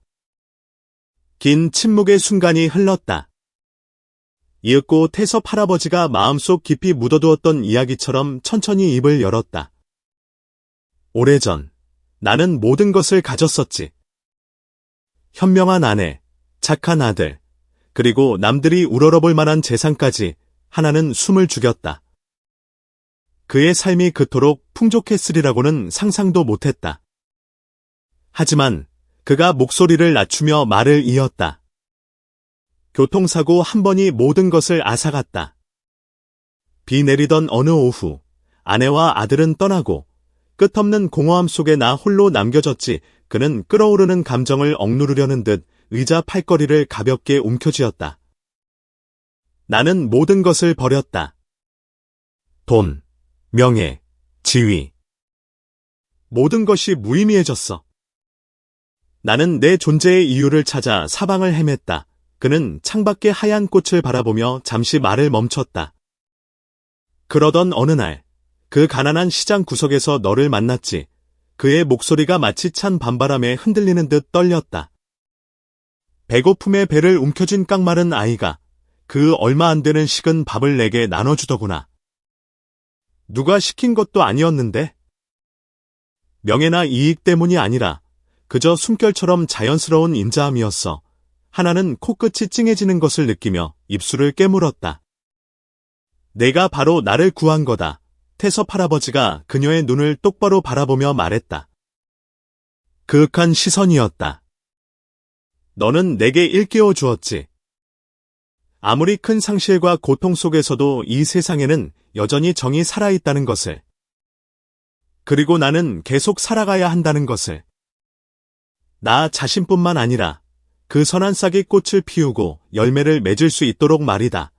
긴 침묵의 순간이 흘렀다. 이윽고 태섭 할아버지가 마음속 깊이 묻어두었던 이야기처럼 천천히 입을 열었다. 오래전, 나는 모든 것을 가졌었지. 현명한 아내, 착한 아들, 그리고 남들이 우러러볼 만한 재산까지. 하나는 숨을 죽였다. 그의 삶이 그토록 풍족했으리라고는 상상도 못했다. 하지만 그가 목소리를 낮추며 말을 이었다. 교통사고 한 번이 모든 것을 앗아갔다. 비 내리던 어느 오후, 아내와 아들은 떠나고 끝없는 공허함 속에 나 홀로 남겨졌지. 그는 끓어오르는 감정을 억누르려는 듯 의자 팔걸이를 가볍게 움켜쥐었다. 나는 모든 것을 버렸다. 돈, 명예, 지위, 모든 것이 무의미해졌어. 나는 내 존재의 이유를 찾아 사방을 헤맸다. 그는 창밖의 하얀 꽃을 바라보며 잠시 말을 멈췄다. 그러던 어느 날, 그 가난한 시장 구석에서 너를 만났지. 그의 목소리가 마치 찬 밤바람에 흔들리는 듯 떨렸다. 배고픔에 배를 움켜쥔 깡마른 아이가 그 얼마 안 되는 식은 밥을 내게 나눠주더구나. 누가 시킨 것도 아니었는데? 명예나 이익 때문이 아니라 그저 숨결처럼 자연스러운 인자함이었어. 하나는 코끝이 찡해지는 것을 느끼며 입술을 깨물었다. 내가 바로 나를 구한 거다. 태섭 할아버지가 그녀의 눈을 똑바로 바라보며 말했다. 그윽한 시선이었다. 너는 내게 일깨워 주었지. 아무리 큰 상실과 고통 속에서도 이 세상에는 여전히 정이 살아있다는 것을. 그리고 나는 계속 살아가야 한다는 것을. 나 자신뿐만 아니라 그 선한 싹이 꽃을 피우고 열매를 맺을 수 있도록 말이다.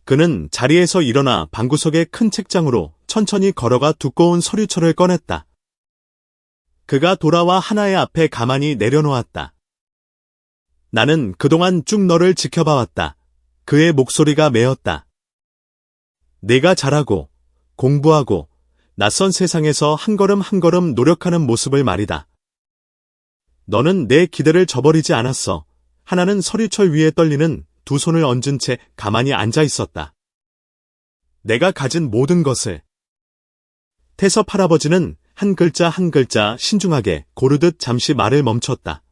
그는 자리에서 일어나 방구석의 큰 책장으로 천천히 걸어가 두꺼운 서류철을 꺼냈다. 그가 돌아와 하나의 앞에 가만히 내려놓았다. 나는 그동안 쭉 너를 지켜봐왔다. 그의 목소리가 메었다. 내가 잘하고 공부하고 낯선 세상에서 한 걸음 한 걸음 노력하는 모습을 말이다. 너는 내 기대를 저버리지 않았어. 하나는 서류철 위에 떨리는 두 손을 얹은 채 가만히 앉아 있었다. 내가 가진 모든 것을. 태섭 할아버지는 한 글자 한 글자 신중하게 고르듯 잠시 말을 멈췄다.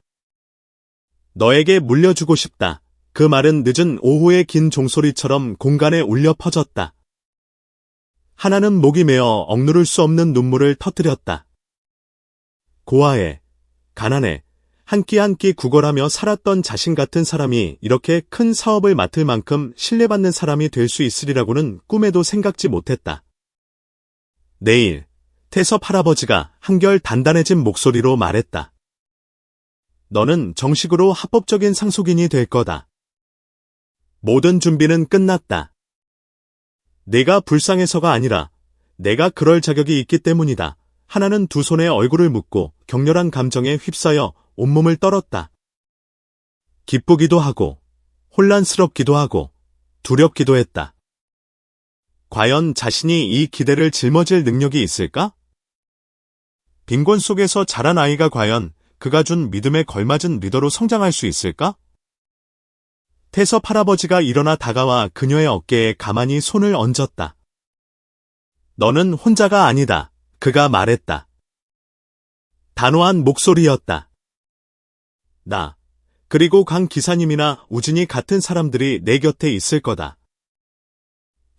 너에게 물려주고 싶다. 그 말은 늦은 오후의 긴 종소리처럼 공간에 울려 퍼졌다. 하나는 목이 메어 억누를 수 없는 눈물을 터뜨렸다. 고아에, 가난에, 한 끼 한 끼 구걸하며 살았던 자신 같은 사람이 이렇게 큰 사업을 맡을 만큼 신뢰받는 사람이 될 수 있으리라고는 꿈에도 생각지 못했다. 내일, 태섭 할아버지가 한결 단단해진 목소리로 말했다. 너는 정식으로 합법적인 상속인이 될 거다. 모든 준비는 끝났다. 내가 불쌍해서가 아니라 내가 그럴 자격이 있기 때문이다. 하나는 두 손에 얼굴을 묻고 격렬한 감정에 휩싸여 온몸을 떨었다. 기쁘기도 하고 혼란스럽기도 하고 두렵기도 했다. 과연 자신이 이 기대를 짊어질 능력이 있을까? 빈곤 속에서 자란 아이가 과연 그가 준 믿음에 걸맞은 리더로 성장할 수 있을까? 태섭 할아버지가 일어나 다가와 그녀의 어깨에 가만히 손을 얹었다. 너는 혼자가 아니다. 그가 말했다. 단호한 목소리였다. 나, 그리고 강 기사님이나 우진이 같은 사람들이 내 곁에 있을 거다.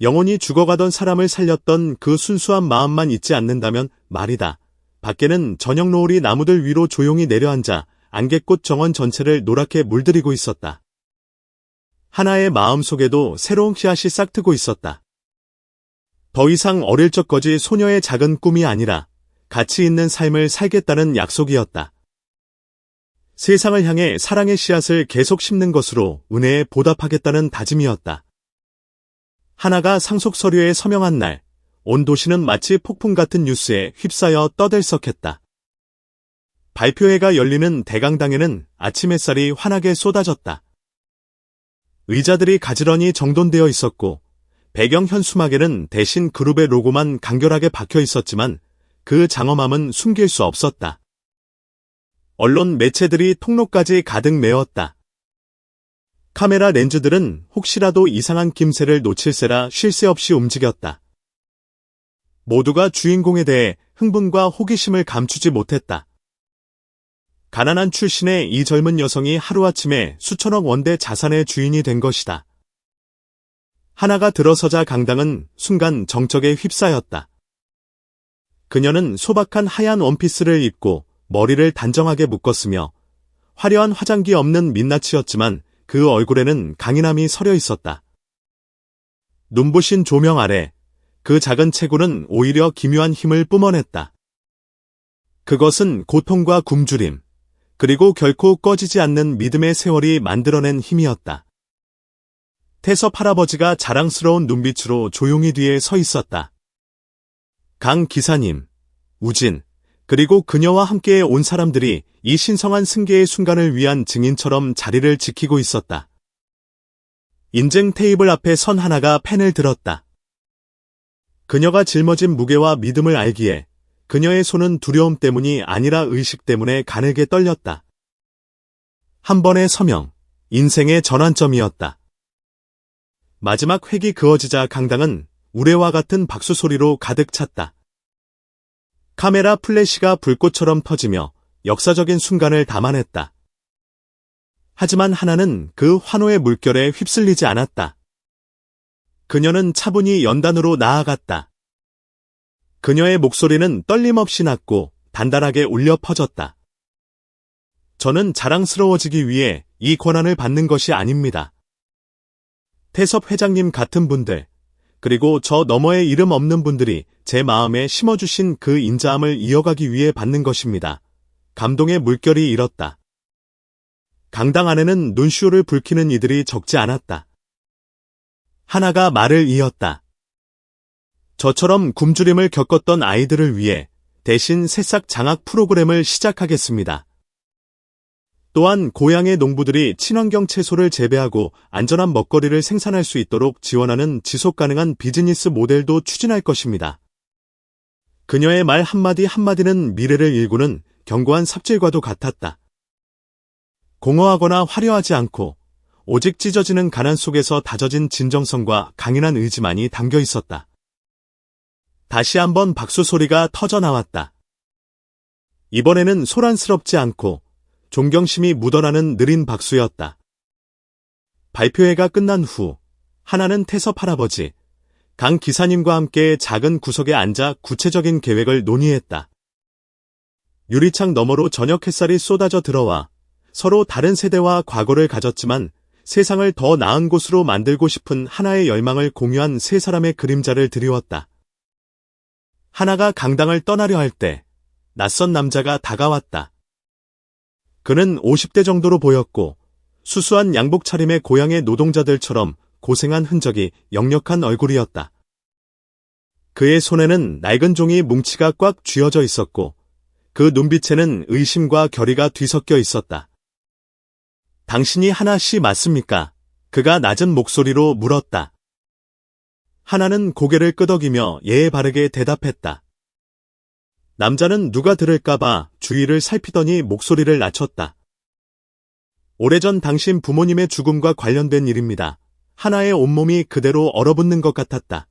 영혼이 죽어가던 사람을 살렸던 그 순수한 마음만 잊지 않는다면 말이다. 밖에는 저녁 노을이 나무들 위로 조용히 내려앉아 안개꽃 정원 전체를 노랗게 물들이고 있었다. 하나의 마음 속에도 새로운 씨앗이 싹트고 있었다. 더 이상 어릴 적거지 소녀의 작은 꿈이 아니라 가치 있는 삶을 살겠다는 약속이었다. 세상을 향해 사랑의 씨앗을 계속 심는 것으로 은혜에 보답하겠다는 다짐이었다. 하나가 상속 서류에 서명한 날, 온 도시는 마치 폭풍 같은 뉴스에 휩싸여 떠들썩했다. 발표회가 열리는 대강당에는 아침 햇살이 환하게 쏟아졌다. 의자들이 가지런히 정돈되어 있었고 배경 현수막에는 대신 그룹의 로고만 간결하게 박혀 있었지만 그 장엄함은 숨길 수 없었다. 언론 매체들이 통로까지 가득 메웠다. 카메라 렌즈들은 혹시라도 이상한 김새를 놓칠세라 쉴 새 없이 움직였다. 모두가 주인공에 대해 흥분과 호기심을 감추지 못했다. 가난한 출신의 이 젊은 여성이 하루아침에 수천억 원대 자산의 주인이 된 것이다. 하나가 들어서자 강당은 순간 정적에 휩싸였다. 그녀는 소박한 하얀 원피스를 입고 머리를 단정하게 묶었으며 화려한 화장기 없는 민낯이었지만 그 얼굴에는 강인함이 서려 있었다. 눈부신 조명 아래 그 작은 체구는 오히려 기묘한 힘을 뿜어냈다. 그것은 고통과 굶주림, 그리고 결코 꺼지지 않는 믿음의 세월이 만들어낸 힘이었다. 태섭 할아버지가 자랑스러운 눈빛으로 조용히 뒤에 서 있었다. 강 기사님, 우진, 그리고 그녀와 함께 온 사람들이 이 신성한 승계의 순간을 위한 증인처럼 자리를 지키고 있었다. 인증 테이블 앞에 선 하나가 펜을 들었다. 그녀가 짊어진 무게와 믿음을 알기에 그녀의 손은 두려움 때문이 아니라 의식 때문에 가늘게 떨렸다. 한 번의 서명, 인생의 전환점이었다. 마지막 획이 그어지자 강당은 우레와 같은 박수 소리로 가득 찼다. 카메라 플래시가 불꽃처럼 터지며 역사적인 순간을 담아냈다. 하지만 하나는 그 환호의 물결에 휩쓸리지 않았다. 그녀는 차분히 연단으로 나아갔다. 그녀의 목소리는 떨림없이 낮고 단단하게 울려 퍼졌다. 저는 자랑스러워지기 위해 이 권한을 받는 것이 아닙니다. 태섭 회장님 같은 분들, 그리고 저 너머의 이름 없는 분들이 제 마음에 심어주신 그 인자함을 이어가기 위해 받는 것입니다. 감동의 물결이 일었다. 강당 안에는 눈시울을 붉히는 이들이 적지 않았다. 하나가 말을 이었다. 저처럼 굶주림을 겪었던 아이들을 위해 대신 새싹 장학 프로그램을 시작하겠습니다. 또한 고향의 농부들이 친환경 채소를 재배하고 안전한 먹거리를 생산할 수 있도록 지원하는 지속가능한 비즈니스 모델도 추진할 것입니다. 그녀의 말 한마디 한마디는 미래를 일구는 견고한 삽질과도 같았다. 공허하거나 화려하지 않고 오직 찢어지는 가난 속에서 다져진 진정성과 강인한 의지만이 담겨 있었다. 다시 한번 박수 소리가 터져 나왔다. 이번에는 소란스럽지 않고 존경심이 묻어나는 느린 박수였다. 발표회가 끝난 후 하나는 태섭 할아버지, 강 기사님과 함께 작은 구석에 앉아 구체적인 계획을 논의했다. 유리창 너머로 저녁 햇살이 쏟아져 들어와 서로 다른 세대와 과거를 가졌지만 세상을 더 나은 곳으로 만들고 싶은 하나의 열망을 공유한 세 사람의 그림자를 드리웠다. 하나가 강당을 떠나려 할 때 낯선 남자가 다가왔다. 그는 50대 정도로 보였고 수수한 양복 차림의 고향의 노동자들처럼 고생한 흔적이 역력한 얼굴이었다. 그의 손에는 낡은 종이 뭉치가 꽉 쥐어져 있었고 그 눈빛에는 의심과 결의가 뒤섞여 있었다. 당신이 하나 씨 맞습니까? 그가 낮은 목소리로 물었다. 하나는 고개를 끄덕이며 예의 바르게 대답했다. 남자는 누가 들을까봐 주위를 살피더니 목소리를 낮췄다. 오래전 당신 부모님의 죽음과 관련된 일입니다. 하나의 온몸이 그대로 얼어붙는 것 같았다.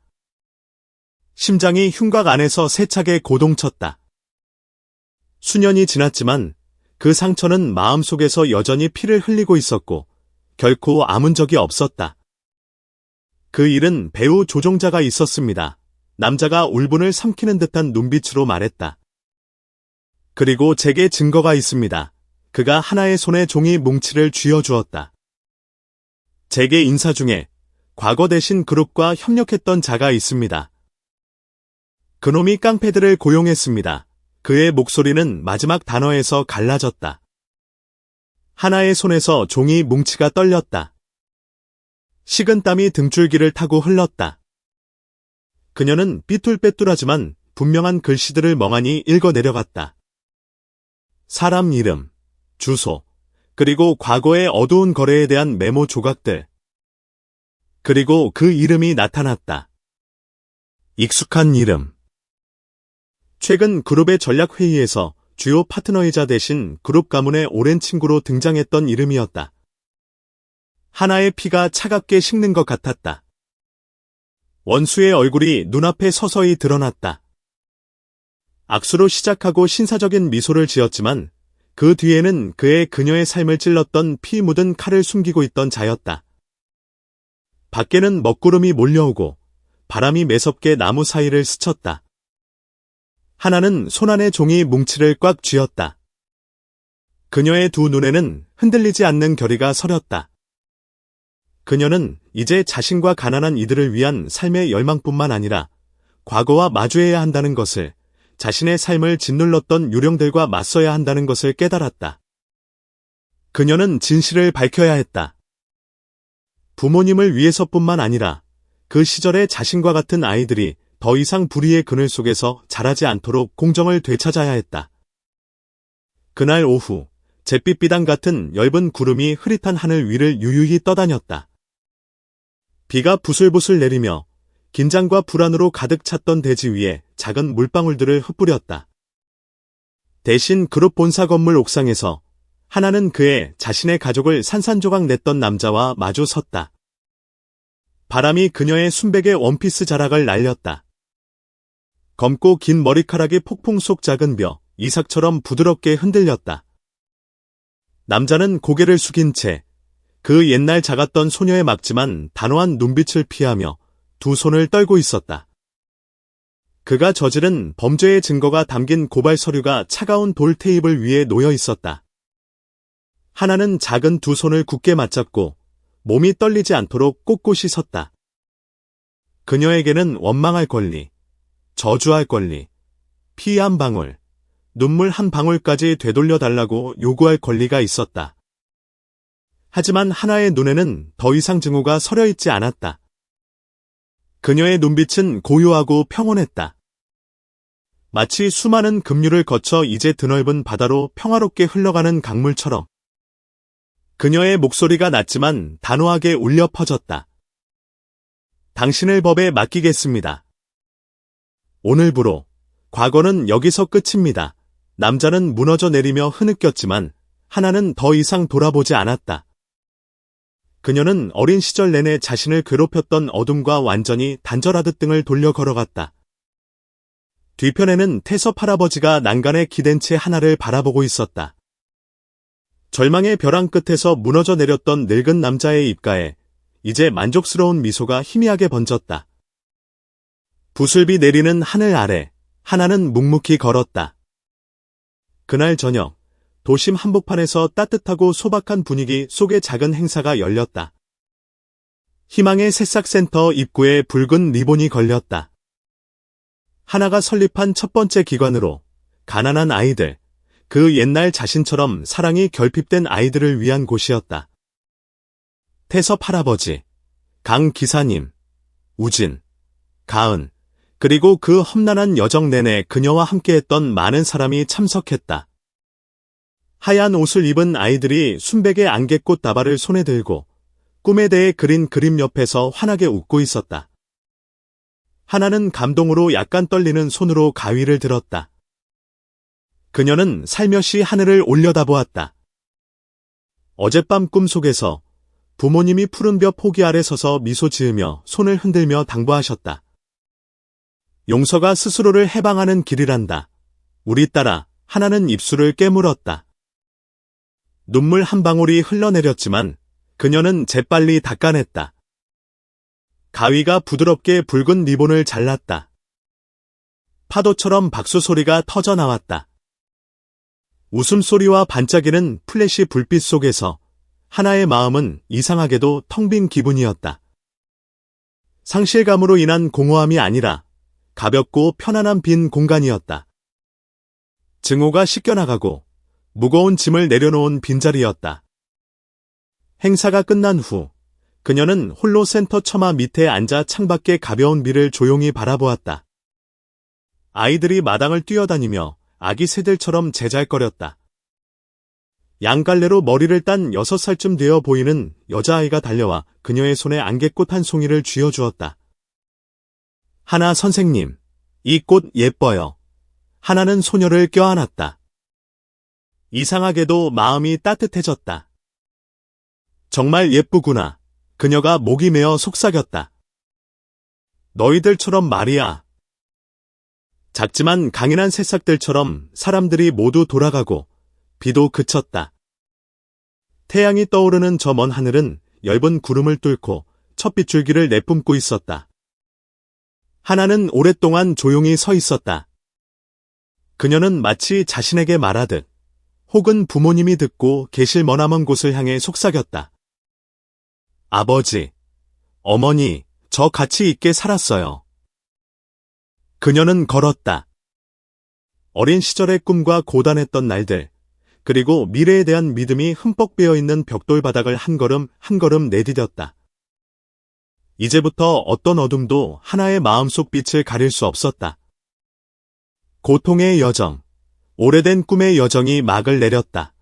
심장이 흉곽 안에서 세차게 고동쳤다. 수년이 지났지만 그 상처는 마음속에서 여전히 피를 흘리고 있었고 결코 아문 적이 없었다. 그 일은 배우 조종자가 있었습니다. 남자가 울분을 삼키는 듯한 눈빛으로 말했다. 그리고 제게 증거가 있습니다. 그가 하나의 손에 종이 뭉치를 쥐어주었다. 제게 인사 중에 과거 대신 그룹과 협력했던 자가 있습니다. 그놈이 깡패들을 고용했습니다. 그의 목소리는 마지막 단어에서 갈라졌다. 하나의 손에서 종이 뭉치가 떨렸다. 식은땀이 등줄기를 타고 흘렀다. 그녀는 삐뚤빼뚤하지만 분명한 글씨들을 멍하니 읽어 내려갔다. 사람 이름, 주소, 그리고 과거의 어두운 거래에 대한 메모 조각들. 그리고 그 이름이 나타났다. 익숙한 이름. 최근 그룹의 전략회의에서 주요 파트너이자 대신 그룹 가문의 오랜 친구로 등장했던 이름이었다. 하나의 피가 차갑게 식는 것 같았다. 원수의 얼굴이 눈앞에 서서히 드러났다. 악수로 시작하고 신사적인 미소를 지었지만 그 뒤에는 그녀의 삶을 찔렀던 피 묻은 칼을 숨기고 있던 자였다. 밖에는 먹구름이 몰려오고 바람이 매섭게 나무 사이를 스쳤다. 하나는 손안의 종이 뭉치를 꽉 쥐었다. 그녀의 두 눈에는 흔들리지 않는 결의가 서렸다. 그녀는 이제 자신과 가난한 이들을 위한 삶의 열망뿐만 아니라 과거와 마주해야 한다는 것을, 자신의 삶을 짓눌렀던 유령들과 맞서야 한다는 것을 깨달았다. 그녀는 진실을 밝혀야 했다. 부모님을 위해서뿐만 아니라 그 시절의 자신과 같은 아이들이 더 이상 불의의 그늘 속에서 자라지 않도록 공정을 되찾아야 했다. 그날 오후, 잿빛 비단 같은 엷은 구름이 흐릿한 하늘 위를 유유히 떠다녔다. 비가 부슬부슬 내리며 긴장과 불안으로 가득 찼던 대지 위에 작은 물방울들을 흩뿌렸다. 대신 그룹 본사 건물 옥상에서 하나는 그의 자신의 가족을 산산조각 냈던 남자와 마주 섰다. 바람이 그녀의 순백의 원피스 자락을 날렸다. 검고 긴 머리카락이 폭풍 속 작은 벼, 이삭처럼 부드럽게 흔들렸다. 남자는 고개를 숙인 채 그 옛날 작았던 소녀의 막지만 단호한 눈빛을 피하며 두 손을 떨고 있었다. 그가 저지른 범죄의 증거가 담긴 고발 서류가 차가운 돌 테이블 위에 놓여 있었다. 하나는 작은 두 손을 굳게 맞잡고 몸이 떨리지 않도록 꼿꼿이 섰다. 그녀에게는 원망할 권리, 저주할 권리, 피 한 방울, 눈물 한 방울까지 되돌려달라고 요구할 권리가 있었다. 하지만 하나의 눈에는 더 이상 증오가 서려 있지 않았다. 그녀의 눈빛은 고요하고 평온했다. 마치 수많은 급류를 거쳐 이제 드넓은 바다로 평화롭게 흘러가는 강물처럼. 그녀의 목소리가 낮지만 단호하게 울려 퍼졌다. 당신을 법에 맡기겠습니다. 오늘부로 과거는 여기서 끝입니다. 남자는 무너져 내리며 흐느꼈지만 하나는 더 이상 돌아보지 않았다. 그녀는 어린 시절 내내 자신을 괴롭혔던 어둠과 완전히 단절하듯 등을 돌려 걸어갔다. 뒤편에는 태섭 할아버지가 난간에 기댄 채 하나를 바라보고 있었다. 절망의 벼랑 끝에서 무너져 내렸던 늙은 남자의 입가에 이제 만족스러운 미소가 희미하게 번졌다. 부슬비 내리는 하늘 아래 하나는 묵묵히 걸었다. 그날 저녁, 도심 한복판에서 따뜻하고 소박한 분위기 속에 작은 행사가 열렸다. 희망의 새싹센터 입구에 붉은 리본이 걸렸다. 하나가 설립한 첫 번째 기관으로 가난한 아이들, 그 옛날 자신처럼 사랑이 결핍된 아이들을 위한 곳이었다. 태섭 할아버지, 강 기사님, 우진, 가은, 그리고 그 험난한 여정 내내 그녀와 함께했던 많은 사람이 참석했다. 하얀 옷을 입은 아이들이 순백의 안개꽃 다발을 손에 들고 꿈에 대해 그린 그림 옆에서 환하게 웃고 있었다. 하나는 감동으로 약간 떨리는 손으로 가위를 들었다. 그녀는 살며시 하늘을 올려다보았다. 어젯밤 꿈속에서 부모님이 푸른 벼 포기 아래 서서 미소 지으며 손을 흔들며 당부하셨다. 용서가 스스로를 해방하는 길이란다. 우리 딸아, 하나는 입술을 깨물었다. 눈물 한 방울이 흘러내렸지만 그녀는 재빨리 닦아냈다. 가위가 부드럽게 붉은 리본을 잘랐다. 파도처럼 박수 소리가 터져 나왔다. 웃음소리와 반짝이는 플래시 불빛 속에서 하나의 마음은 이상하게도 텅 빈 기분이었다. 상실감으로 인한 공허함이 아니라 가볍고 편안한 빈 공간이었다. 증오가 씻겨나가고 무거운 짐을 내려놓은 빈자리였다. 행사가 끝난 후 그녀는 홀로 센터 처마 밑에 앉아 창밖의 가벼운 비를 조용히 바라보았다. 아이들이 마당을 뛰어다니며 아기 새들처럼 제잘거렸다. 양갈래로 머리를 딴 6살쯤 되어 보이는 여자아이가 달려와 그녀의 손에 안개꽃 한 송이를 쥐어주었다. 하나 선생님, 이 꽃 예뻐요. 하나는 소녀를 껴안았다. 이상하게도 마음이 따뜻해졌다. 정말 예쁘구나. 그녀가 목이 메어 속삭였다. 너희들처럼 말이야. 작지만 강인한 새싹들처럼 사람들이 모두 돌아가고 비도 그쳤다. 태양이 떠오르는 저 먼 하늘은 엷은 구름을 뚫고 첫 빗줄기를 내뿜고 있었다. 하나는 오랫동안 조용히 서 있었다. 그녀는 마치 자신에게 말하듯 혹은 부모님이 듣고 계실 머나먼 곳을 향해 속삭였다. 아버지, 어머니, 저 같이 있게 살았어요. 그녀는 걸었다. 어린 시절의 꿈과 고단했던 날들, 그리고 미래에 대한 믿음이 흠뻑 배어있는 벽돌 바닥을 한 걸음 한 걸음 내디뎠다. 이제부터 어떤 어둠도 하나의 마음속 빛을 가릴 수 없었다. 고통의 여정, 오래된 꿈의 여정이 막을 내렸다.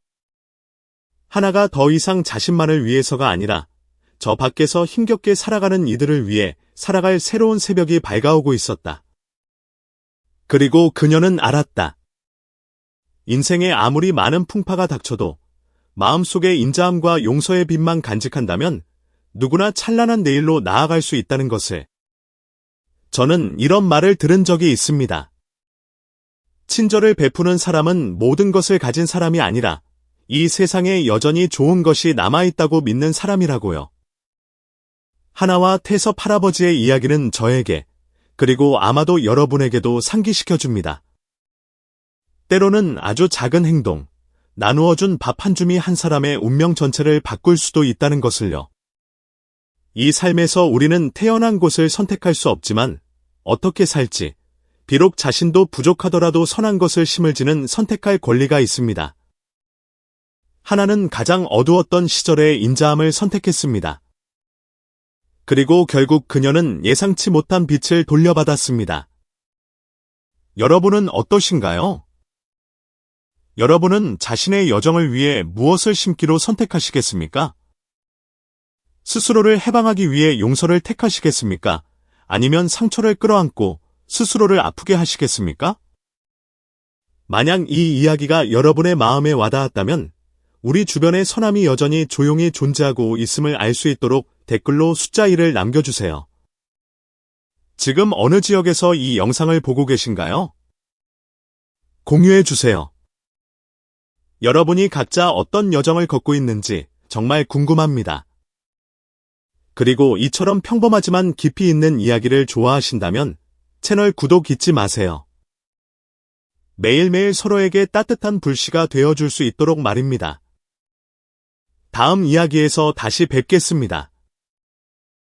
하나가 더 이상 자신만을 위해서가 아니라 저 밖에서 힘겹게 살아가는 이들을 위해 살아갈 새로운 새벽이 밝아오고 있었다. 그리고 그녀는 알았다. 인생에 아무리 많은 풍파가 닥쳐도 마음속의 인자함과 용서의 빛만 간직한다면 누구나 찬란한 내일로 나아갈 수 있다는 것을. 저는 이런 말을 들은 적이 있습니다. 친절을 베푸는 사람은 모든 것을 가진 사람이 아니라 이 세상에 여전히 좋은 것이 남아있다고 믿는 사람이라고요. 하나와 태섭 할아버지의 이야기는 저에게, 그리고 아마도 여러분에게도 상기시켜줍니다. 때로는 아주 작은 행동, 나누어준 밥 한 줌이 한 사람의 운명 전체를 바꿀 수도 있다는 것을요. 이 삶에서 우리는 태어난 곳을 선택할 수 없지만 어떻게 살지, 비록 자신도 부족하더라도 선한 것을 심을지는 선택할 권리가 있습니다. 하나는 가장 어두웠던 시절의 인자함을 선택했습니다. 그리고 결국 그녀는 예상치 못한 빛을 돌려받았습니다. 여러분은 어떠신가요? 여러분은 자신의 여정을 위해 무엇을 심기로 선택하시겠습니까? 스스로를 해방하기 위해 용서를 택하시겠습니까? 아니면 상처를 끌어안고 스스로를 아프게 하시겠습니까? 만약 이 이야기가 여러분의 마음에 와닿았다면 우리 주변의 선함이 여전히 조용히 존재하고 있음을 알 수 있도록 댓글로 숫자 1을 남겨주세요. 지금 어느 지역에서 이 영상을 보고 계신가요? 공유해주세요. 여러분이 각자 어떤 여정을 걷고 있는지 정말 궁금합니다. 그리고 이처럼 평범하지만 깊이 있는 이야기를 좋아하신다면 채널 구독 잊지 마세요. 매일매일 서로에게 따뜻한 불씨가 되어줄 수 있도록 말입니다. 다음 이야기에서 다시 뵙겠습니다.